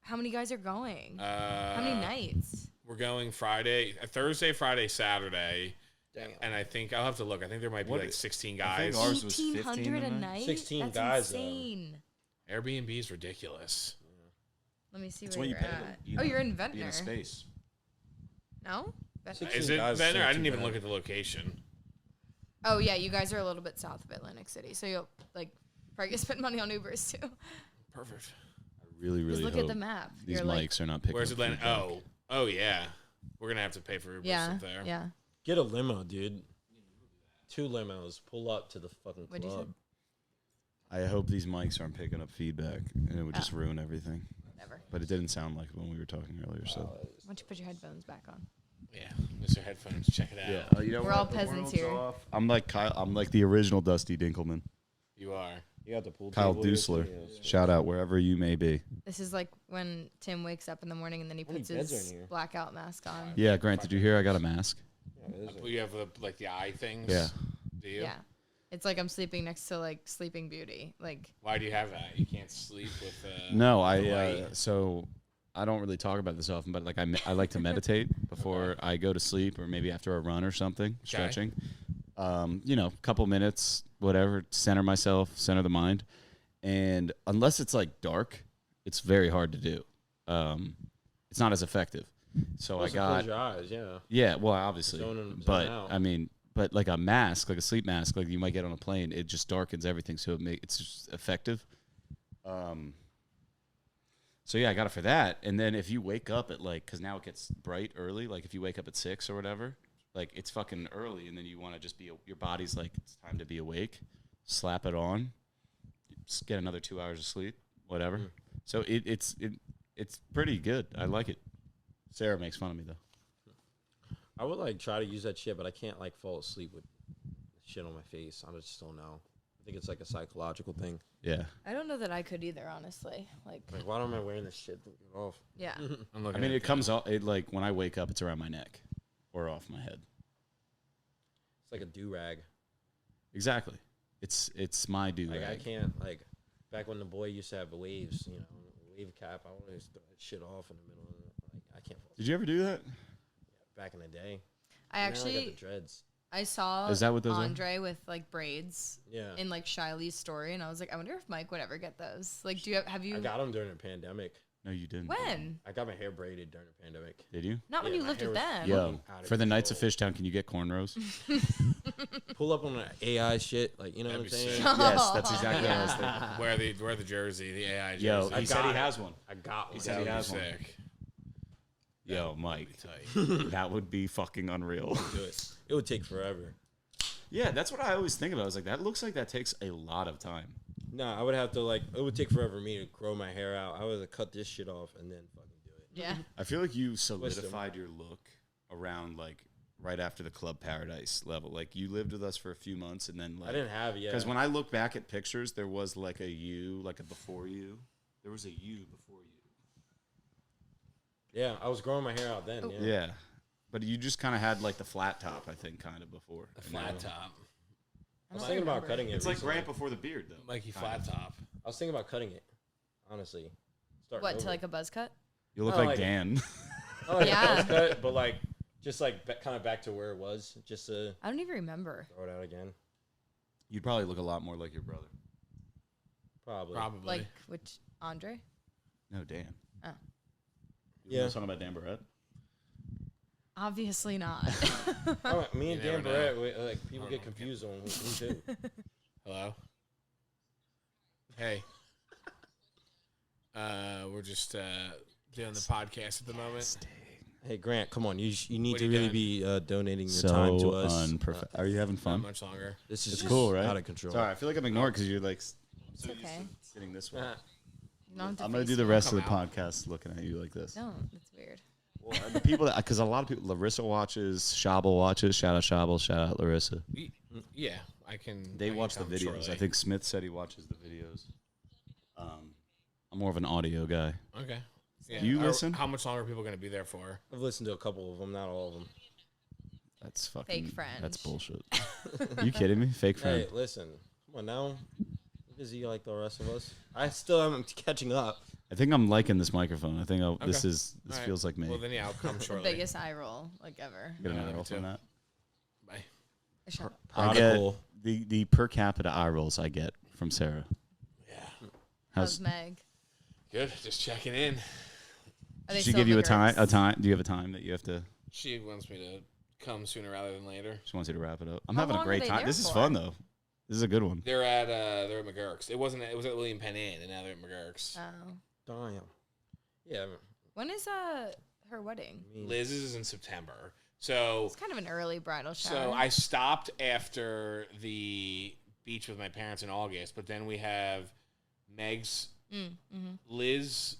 How many guys are going? How many nights? We're going Thursday, Friday, Saturday. Damn. And I think I'll have to look. I think there might be What like is- 16 I think guys. ours was 15 1,800 a a night. night. 16 That's guys, though. insane. Airbnb is ridiculous. Let me see That's where what you you're pay. at. You Oh, know, you're in be in Ventnor. a space. No? Ventnor? 16 Is it guys Ventnor? isn't I didn't too even bad. look at the location. Oh yeah, you guys are a little bit south of Atlantic City, so you'll like probably spend money on Ubers too. Perfect. I really, really Just look hope at the map. these You're mics are not picking. Where's up Atlanta? feedback. Oh yeah. We're gonna have to pay for Ubers yeah, up there. yeah. Get a limo, dude. 2 limos. Pull up to the fucking What'd you club. I hope these mics aren't picking up feedback, and it would just ruin everything. Whatever. But it didn't sound like it when we were talking earlier. So Why don't you put your headphones back on? Yeah. Mr. Headphones, check it out. yeah, you know We're what? all The peasants world's here. off. I'm like Kyle. I'm like the original Dusty Dinkelman. You are. You got the pool Kyle table here, Dusler. too? Yeah. Shout out wherever you may be. This is like when Tim wakes up in the morning and then he How many puts beds are his in here? blackout mask on. Yeah, Grant, did you hear I got a mask? Yeah, it is. Well, you have like the eye things. Yeah. Do you? Yeah. It's like I'm sleeping next to like Sleeping Beauty. Like Why do you have that? You can't sleep with. No, the I light? so I don't really talk about this often, but like I like to meditate before I go to sleep, or maybe after a run or something, stretching. You know, couple minutes, whatever, center myself, center the mind, and unless it's like dark, it's very hard to do. It's not as effective. So Also I got close your eyes, yeah. yeah, well, obviously, Zone but out. I mean, but like a mask, like a sleep mask, like you might get on a plane, it just darkens everything, so it's just effective. So yeah, I got it for that. And then if you wake up at like, because now it gets bright early, like if you wake up at 6 or whatever, like it's fucking early, and then you want to just be, your body's like, it's time to be awake. Slap it on, just get another 2 hours of sleep, whatever. So it's pretty good. I like it. Sarah makes fun of me though. I would like try to use that shit, but I can't like fall asleep with shit on my face. I just don't know. I think it's like a psychological thing. Yeah. I don't know that I could either, honestly. Like Like, why am I wearing this shit? Get off. yeah. I'm I looking mean, at it comes off. It like when I wake up, it's around my neck or off my head. It's like a do rag. Exactly. It's my do Like I rag. can't like back when the boy used to have the waves, you know, wave cap. I always throw that shit off in the middle of it. Like I can't fall Did you ever do that? back in the day. I Now I got the actually dreads. I saw Is that what those are? Andre with like braids Yeah. in like Shiley's story, and I was like, I wonder if Mike would ever get those. Like, do you have you? I got them during the pandemic. No, you didn't. When? I got my hair braided during the pandemic. Did you? Not when Yeah, you my lived hair with was them. Yo, out of for the Knights of control. Fishtown, can you get cornrows? Pull up on the AI shit, like you know That'd what I'm be saying. sick. Yes, that's exactly what I was thinking. Wear the jersey, the AI jersey. Yo, I he said he got it. has one. I got one. He said he That'd has be one. sick. Yo, Mike, Tight. that would be fucking unreal. Do it. It would take forever. Yeah, that's what I always think about. I was like, that looks like that takes a lot of time. No, I would have to like. It would take forever for me to grow my hair out. I would have cut this shit off and then fucking do it. Yeah. I feel like you solidified your look around like right after the Club Paradise level. Like you lived with us for a few months, and then like I didn't have it yet. because when I look back at pictures, there was like a you, like a before you. There was a you before you. Yeah, I was growing my hair out then. Oh. Yeah. Yeah, but you just kind of had like the flat top, I think, kind of before. The And now- flat top. I was thinking about cutting it. It's like recently. Grant before the beard, though. Mikey kind flat of. top. I was thinking about cutting it. Honestly. Starting What, to over. like a buzz cut? You look Oh, like like- Dan. Not like Yeah. a buzz cut, but like just like kind of back to where it was, just to I don't even remember. throw it out again. You'd probably look a lot more like your brother. Probably. Probably. Like which Andre? No, Dan. Oh. You Yeah. know something about Dan Barrett? Obviously not. Oh, me and You Dan never Barrett, like people I get don't know. confused on who too. Hello. Hey. We're just doing the podcast at the moment. Hey Grant, come on, you need What to are you really doing? be donating your So time to us. unprofessional. Are you having Not fun? much longer. This is It's just cool, right? out of control. Sorry, I feel like I'm ignoring because you're like It's okay. sitting this way. You don't have to I'm gonna face do the me. rest of the Come podcast looking at you like this. No, that's weird. Well, the people that, because a lot of people, Larissa watches, Shabel watches. Shout out Shabel, shout out Larissa. Yeah, I can. They I can watch the come videos. shortly. I think Smith said he watches the videos. I'm more of an audio guy. Okay. Yeah. Do you listen? How much longer are people going to be there for? I've listened to a couple of them, not all of them. That's fucking Fake friend. That's bullshit. You kidding me? Fake friend. Hey, listen. Come on now. I'm busy like the rest of us. I still am catching up. I think I'm liking this microphone. I think this Okay. this All feels like me. Well, then yeah, I'll come The shortly. biggest eye roll like ever. Get another me roll too. from that. Bye. Shut up. I get Prodigal. the per capita eye rolls I get from Sarah. Yeah. How's Meg? Good. Just checking in. Are they Did she still give you a time? McGurk's? Do you have a time that you have to? She wants me to come sooner rather than later. She wants you to wrap it up. I'm How having a long are great they time. there This is for? fun though. This is a good one. They're at McGurk's. It was at William Penn Inn, and now they're at McGurk's. Oh. Damn. Yeah. When is her wedding? I mean, Liz's is in September. So It's kind of an early bridal shower. So I stopped after the beach with my parents in August, but then we have Meg's Liz.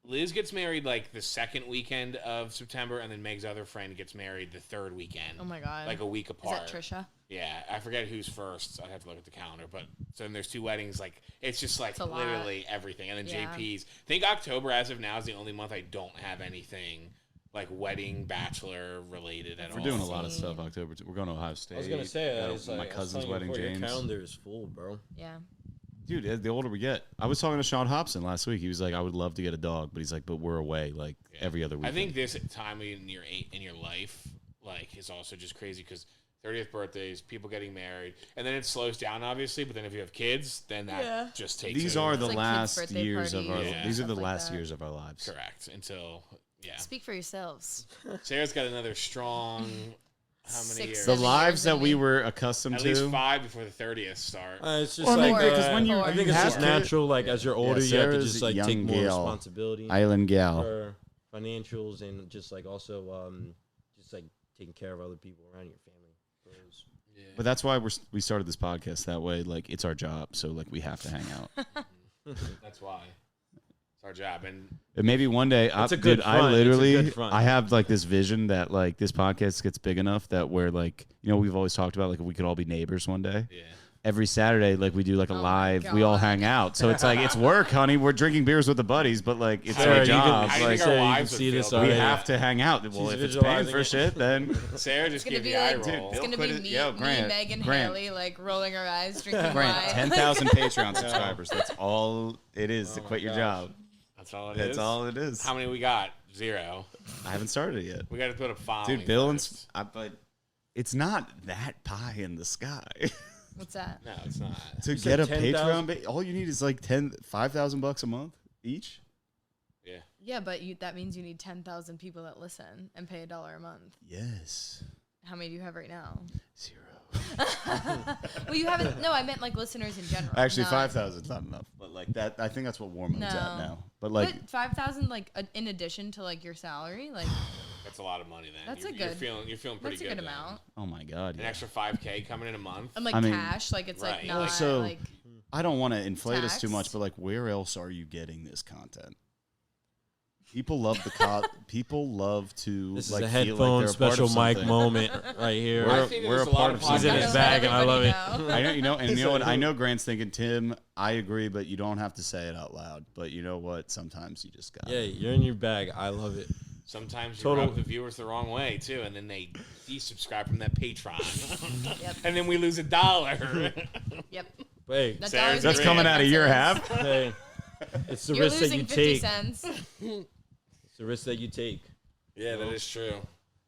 Liz gets married like the second weekend of September, and then Meg's other friend gets married the third weekend. Oh my god. Like a week Is apart. that Trisha? Yeah, I forget who's first. I'd have to look at the calendar, but so then there's two weddings. Like it's just like a lot. literally everything, and then Yeah. JP's. I think October as of now is the only month I don't have anything like wedding, bachelor related at all. We're doing a lot of stuff October. We're going to Ohio State. I was gonna say, Got I was my like, I was cousin's telling you wedding, before, James. Your calendar is full, bro. Yeah. Dude, the older we get, I was talking to Sean Hobson last week. He was like, "I would love to get a dog," but he's like, "But we're away like every other week." I think this time in your life like is also just crazy because 30th birthdays, people getting married, and then it slows down obviously. But then if you have kids, then that just takes. these over. are the It's like kids' last birthday years of our. parties and These are the stuff like last that. years of our lives. correct until Speak for yourselves. Sarah's got another strong. How many 6, years? The 7 lives years that in we me. were accustomed At to. least 5 before the 30th start. It's just Well, I mean, like because when you, Four. I think it's have just kids- natural. Like as you're older, you have to Sarah's just like young take more gal. responsibility Island gal. for financials and just like also just like taking care of other people around your family. Bros. Yeah. But that's why we started this podcast that way. Like it's our job, so like we have to hang out. That's why. It's our job. And Maybe one day, It's a good dude, front. I It's a literally, good front. I have like this vision that like this podcast gets big enough that where like, we've always talked about like we could all be neighbors one day. yeah. Every Saturday, like we do like a Oh my live, we all God. hang out. So it's like, it's work, honey. We're drinking beers with the buddies, but like it's Sarah, our you can- job. I Like, think our Sarah, you can wives would see this feel we better. already. have to hang out. Well, She's if it's paying visualizing for it. shit, then Sarah just It's gonna gave be the eye like, roll. it's gonna quit be it. me, Yo, me, Grant, Meg, and Grant. Haley like rolling our eyes, drinking Grant, wine. 10,000 Patreon subscribers. That's all it is to my quit your gosh. job. That's all it is. That's all it is. How many we got? 0. I haven't started it yet. We got to put a following. Dude, Bill and first. but it's not that pie in the sky. What's that? No, it's not. To said get a 10,000? Patreon, all you need is like $5,000 a month each. Yeah. Yeah, but that means you need 10,000 people that listen and pay $1 a month. Yes. How many do you have right now? 0. Well, you haven't. No, I meant like listeners in general. Actually, not- 5,000 is not enough. But like that, I think that's what War Mode's at No. now. But like, But 5,000 like in addition to like your salary, like That's a lot of money then. That's you're, a good- You're feeling pretty that's a good. good then. amount. oh my God, An yeah. extra $5K coming in a month. And like I mean, cash, like it's like right. not Also, like I don't want to inflate us too Tax. much, but like, where else are you getting this content? People love people love to. This like, is a feel like headphone they're a part special of mic something. moment right here. We're- I think we're there's a a lot part of of something. He's in Gotta his let bag, and I love it. everybody know. I know Grant's thinking, Tim, I agree, but you don't have to say it out loud. But you know what? Sometimes you just got. Yeah, you're in your bag. I love it. Sometimes you Total- rub the viewers the wrong way too, and then they desubscribe from that Patreon, Yep. and then we lose $1. Yep. But hey, That Sarah's dollar's That's Great. coming out of your expensive. half. hey, it's the You're risk that losing you 50 take. cents. It's the risk that you take. Yeah, that is true.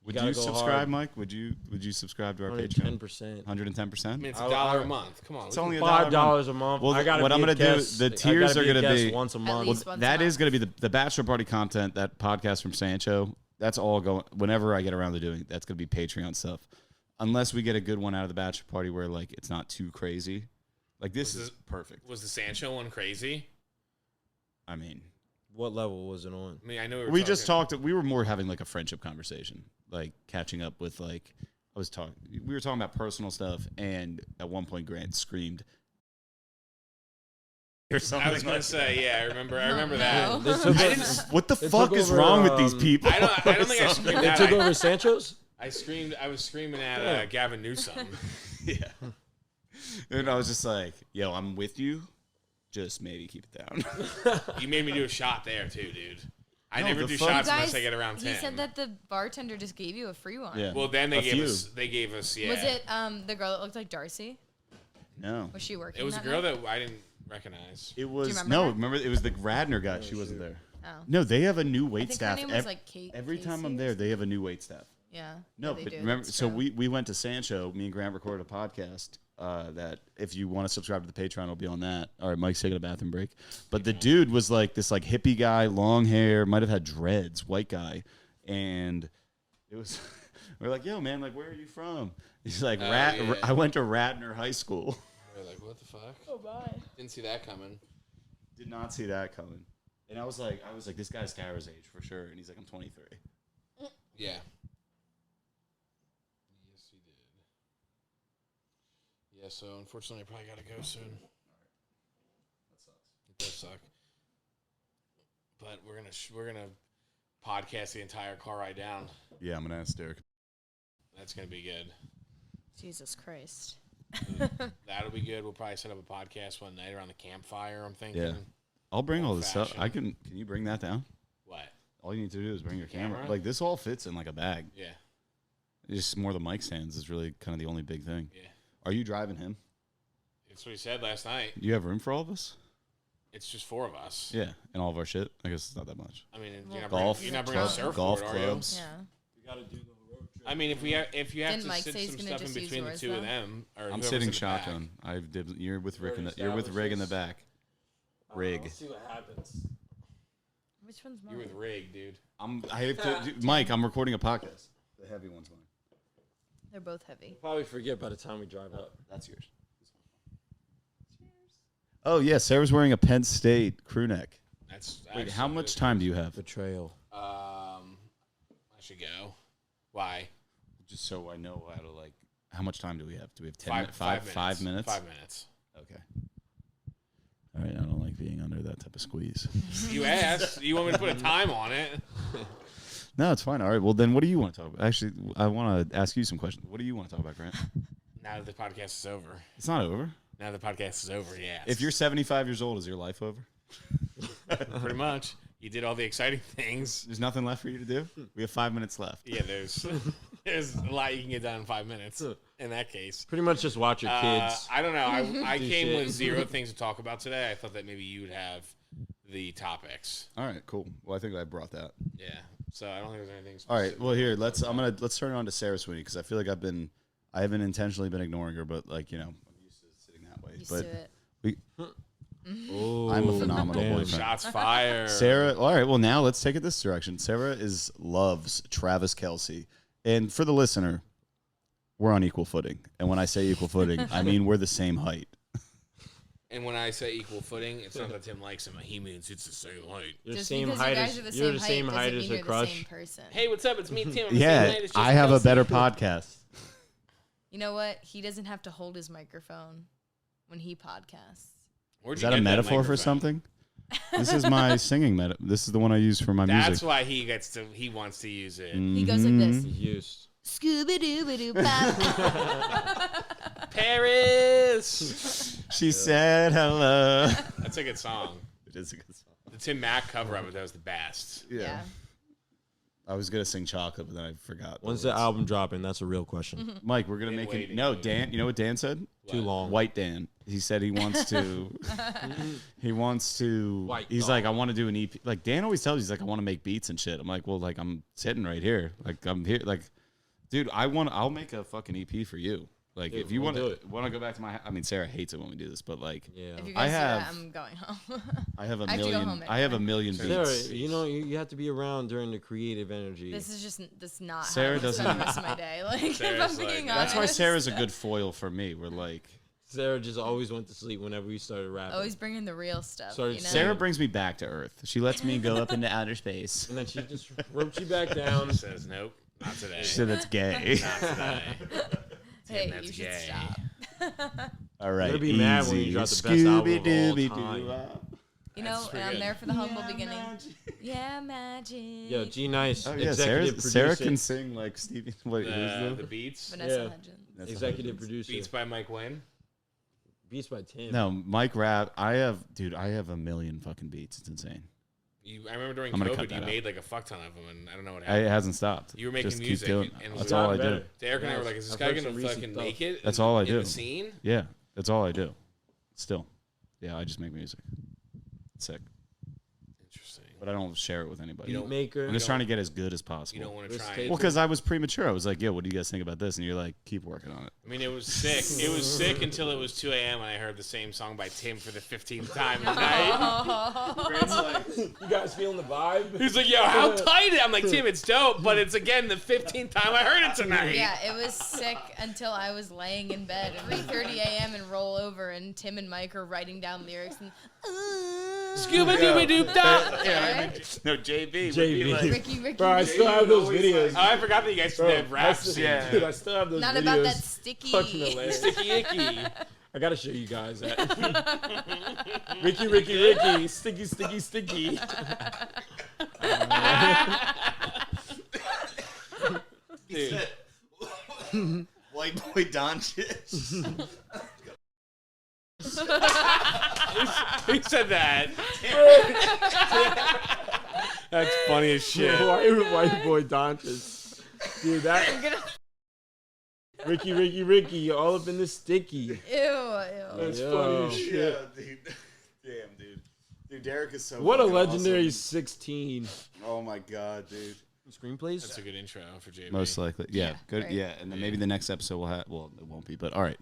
Would gotta you go subscribe, hard. Mike? Would you subscribe to our Patreon? 110%. 110%. I mean, it's It's $1 a month. Come on, only $5 a month. Well, I gotta what be I'm a gonna do, guest. the I tiers gotta are be a gonna guest be once a month. least once a That month. is going to be the bachelor party content, that podcast from Sancho. That's all going. Whenever I get around to doing, that's going to be Patreon stuff. Unless we get a good one out of the bachelor party where like it's not too crazy. Like this is perfect. Was the Sancho one crazy? I mean, What level was it on? I mean, I know we just talked. We were more having like a friendship conversation, like catching up with like we were talking about personal stuff, and at one point Grant screamed, or something. I was gonna say, yeah, I remember that. No. What the They fuck took is over, wrong with these people? I don't think I screamed They out. took over Sancho's? I was screaming at Gavin Newsom. Yeah. And I was just like, yo, I'm with you. Just maybe keep it down. You made me do a shot there too, dude. I No, never the do fuck- shots You unless I get around 10. He said that the bartender just gave you a free one. Yeah. Well, then A they few. gave us. Yeah. Was it the girl that looked like Darcy? No. Was she working? It was a that girl night? that I didn't recognize. It was remember no. her? Remember, it was the Radner guy. She wasn't there. Oh. No, they have a new I wait think staff. her name was like Kate. Every time Casey I'm or there, they have a new wait staff. Yeah. No, yeah, they but do. remember, That's so true. we went to Sancho. Me and Grant recorded a podcast that if you want to subscribe to the Patreon, it'll be on that. All right, Mike's taking a bathroom break. But the dude was like this like hippie guy, long hair, might have had dreads, white guy, and it was. We're like, yo, man, like, where are you from? He's like, yeah. I went to Radnor High School. We're like, what the fuck? Oh bye. Didn't see that coming. Did not see that coming. And I was like, this guy's Kara's age for sure. And he's like, I'm 23. Yeah. Yes, he did. Yeah, so unfortunately, I probably got to go soon. That sucks. It does suck. But we're gonna podcast the entire car ride down. Yeah, I'm gonna ask Derek. That's gonna be good. Jesus Christ. That'll be good. We'll probably set up a podcast one night around the campfire. I'm thinking. Yeah. I'll bring all this stuff. Old-fashioned. Can you bring that down? What? All you need to do is bring your camera. Camera? Like, this all fits in like a bag. Yeah. It's just more the mic stands is really kind of the only big thing. Yeah. Are you driving him? That's what he said last night. Do you have room for all of us? It's just 4 of us. Yeah, and all of our shit. I guess it's not that much. I mean, Well, Golf, you're not bringing a club- surfboard, golf are you? clubs. Yeah. You gotta do the road trip. I mean, if you have Didn't to Mike sit say he's some gonna stuff in just use between the yours, two of though? them, or I'm whoever's sitting in the back. shotgun. You're with Rick in the Already you're with Rig in the established back. Rig. Let's see what happens. Which one's mine? You're with Rig, dude. I have to Mike, I'm recording a podcast. The heavy one's mine. They're both heavy. Probably forget by the time we drive up. That's yours. Oh yeah, Sarah's wearing a Penn State crew neck. That's Wait, how actually much good. time do you have? Betrayal. I should go. Why? Just so I know how to like. How much time do we have? Do we have 10 5 minutes? minutes. 5 minutes? 5 minutes. Okay. All right, I don't like being under that type of squeeze. You asked. You want me to put a time on it? No, it's fine. All right, well then, what do you want to talk about? Actually, I want to ask you some questions. What do you want to talk about, Grant? Now that the podcast is over. It's not over. Now the podcast is over, yeah. If you're 75 years old, is your life over? pretty much, you did all the exciting things. There's nothing left for you to do. We have 5 minutes left. Yeah, there's a lot you can get done in 5 minutes. In that case, Pretty much just watch your kids. I don't know. I Do came shit. with 0 things to talk about today. I thought that maybe you would have the topics. All right, cool. Well, I think I brought that. Yeah. So I don't think there's anything. All right. specific. Well, here let's turn it on to Sarah Sweeney because I feel like I haven't intentionally been ignoring her, but like I'm used to sitting that way. Used but to it. we, Oh, I'm a phenomenal damn. boyfriend. Shots fired. Sarah. All right. Well, now let's take it this direction. Sarah loves Travis Kelce, and for the listener, we're on equal footing. And when I say equal footing, I mean we're the same height. And when I say equal footing, it's not that Tim likes him. He means it's the same height. You're the Just same because height you guys as are the you're same the same height height doesn't as mean your you're crush. the same person. Hey, what's up? It's me, Tim. I'm the same Yeah, height as just I have a Kelsey. better podcast. You know what? He doesn't have to hold his microphone when he podcasts. Where'd Is you that a get metaphor for microphone? something? This is my singing meta. This is the one I use for my That's music. why he wants to use it. He goes like this. Used. Scooby Dooby Doo Pop. Paris. She said hello. That's a good song. It is a good song. The Tim Mack cover of it, that was the best. Yeah. I was gonna sing chocolate, but then I forgot. When's the album dropping? That's a real question. Mike, we're gonna Been make it. waiting, No, dude. Dan. You know what Dan said? Too long. White Dan. He said he wants to. He wants to. White he's dog. like, I want to do an EP. Like Dan always tells you, he's like, I want to make beats and shit. I'm like, well, like I'm sitting right here. Like I'm here. Like, dude, I'll make a fucking EP for you. Like Dude, if you we'll want do to it. go back to my. I mean, Sarah hates it when we do this, but like, Yeah. If you I guys do that, have- I'm going home. I have a I have to go million. home I have a anyway. million Sarah, beats. you have to be around during the creative energy. This is just this not Sarah how I spend the doesn't- rest of my day. Like if Sarah's I'm being like- honest. That's why Sarah's a good foil for me. We're like. Sarah just always went to sleep whenever we started rapping. Always bringing the real stuff. Sorry, you know? Sarah brings me back to Earth. She lets me go up into outer space. And then she just roped you back down. Says nope, not today. She said that's gay. Not today. Hey, that's you should gay. stop. All All right. You're gonna be mad when you drop the best album of all time. You know, That's pretty and I'm good. there for the humble beginning. Yeah, magic. Yo, G Nice, Oh, yeah, executive Sarah producer. can sing like Stevie. Wait, who's The beats. Vanessa Yeah. Hudgens. Executive producer. Beats by Mike Wynn. Beats by Tim. No, Mike Rap. I have a million fucking beats. It's insane. I remember during I'm gonna cut COVID, you that made like a fuck ton of them, and I don't know what It happened. hasn't stopped. You were making Just keep music, doing it. and That's we all were- I do. better. Derek and I were like, "Is this I've guy heard gonna some recent fucking stuff. make it?" That's all I in do. the scene. Yeah, that's all I do. Still, yeah, I just make music. It's sick, Interesting. but I don't share it with anybody. don't- Beatmaker. I'm just trying to get as good as You possible. don't want to Risk try. taker. It. Well, because I was premature. I was like, "Yo, what do you guys think about this?" And you're like, "Keep working on it." I mean, it was sick. It was sick until it was 2 a.m. and I heard the same song by Tim for the 15th time tonight. Where it's like, You guys feeling the vibe? he's like, "Yo, how tight is it?" I'm like, "Tim, it's dope, but it's again the 15th time I heard it tonight." Yeah, it was sick until I was laying in bed at 3:30 a.m. and roll over, and Tim and Mike are writing down lyrics and. Scuba dooby doop da. No, JB. JB. Ricky. Bro, I still have those videos. Oh, I I forgot that you guys Bro, did raps. yeah. Dude, I still have those Not videos. about that sticky. Fucking hilarious. Sticky icky. I gotta show you guys that. Ricky, sticky. Dude. White boy Doncic. Who said that? That's funny as shit. White boy Doncic. Dude, that. Ricky, all up in the sticky. Ew. That's Yo. funny as shit. Yeah, dude. Damn, dude. Dude, Derek is so. What a fucking legendary awesome. 16. Oh my god, dude. Screenplays? That's a good intro for JB. Most likely, yeah, Yeah, good, right. yeah, and then maybe the next episode we'll have. Well, it won't be, but all right,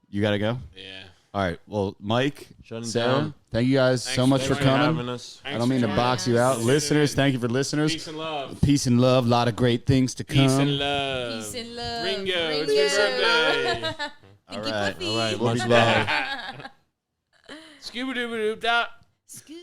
you gotta go. Yeah. All right, well, Mike, Shutting Sarah, down. thank you guys so Thanks much for for having coming. us. I don't mean to for box you joining out, us. listeners. Thank you for listeners. Peace and love. Peace and love. A lot of great things to come. Peace and love. Peace and love. Ringo, it's my birthday. All Pinky right, puffy. all right. Much Much love. love. Scuba dooba doop da. Scoot.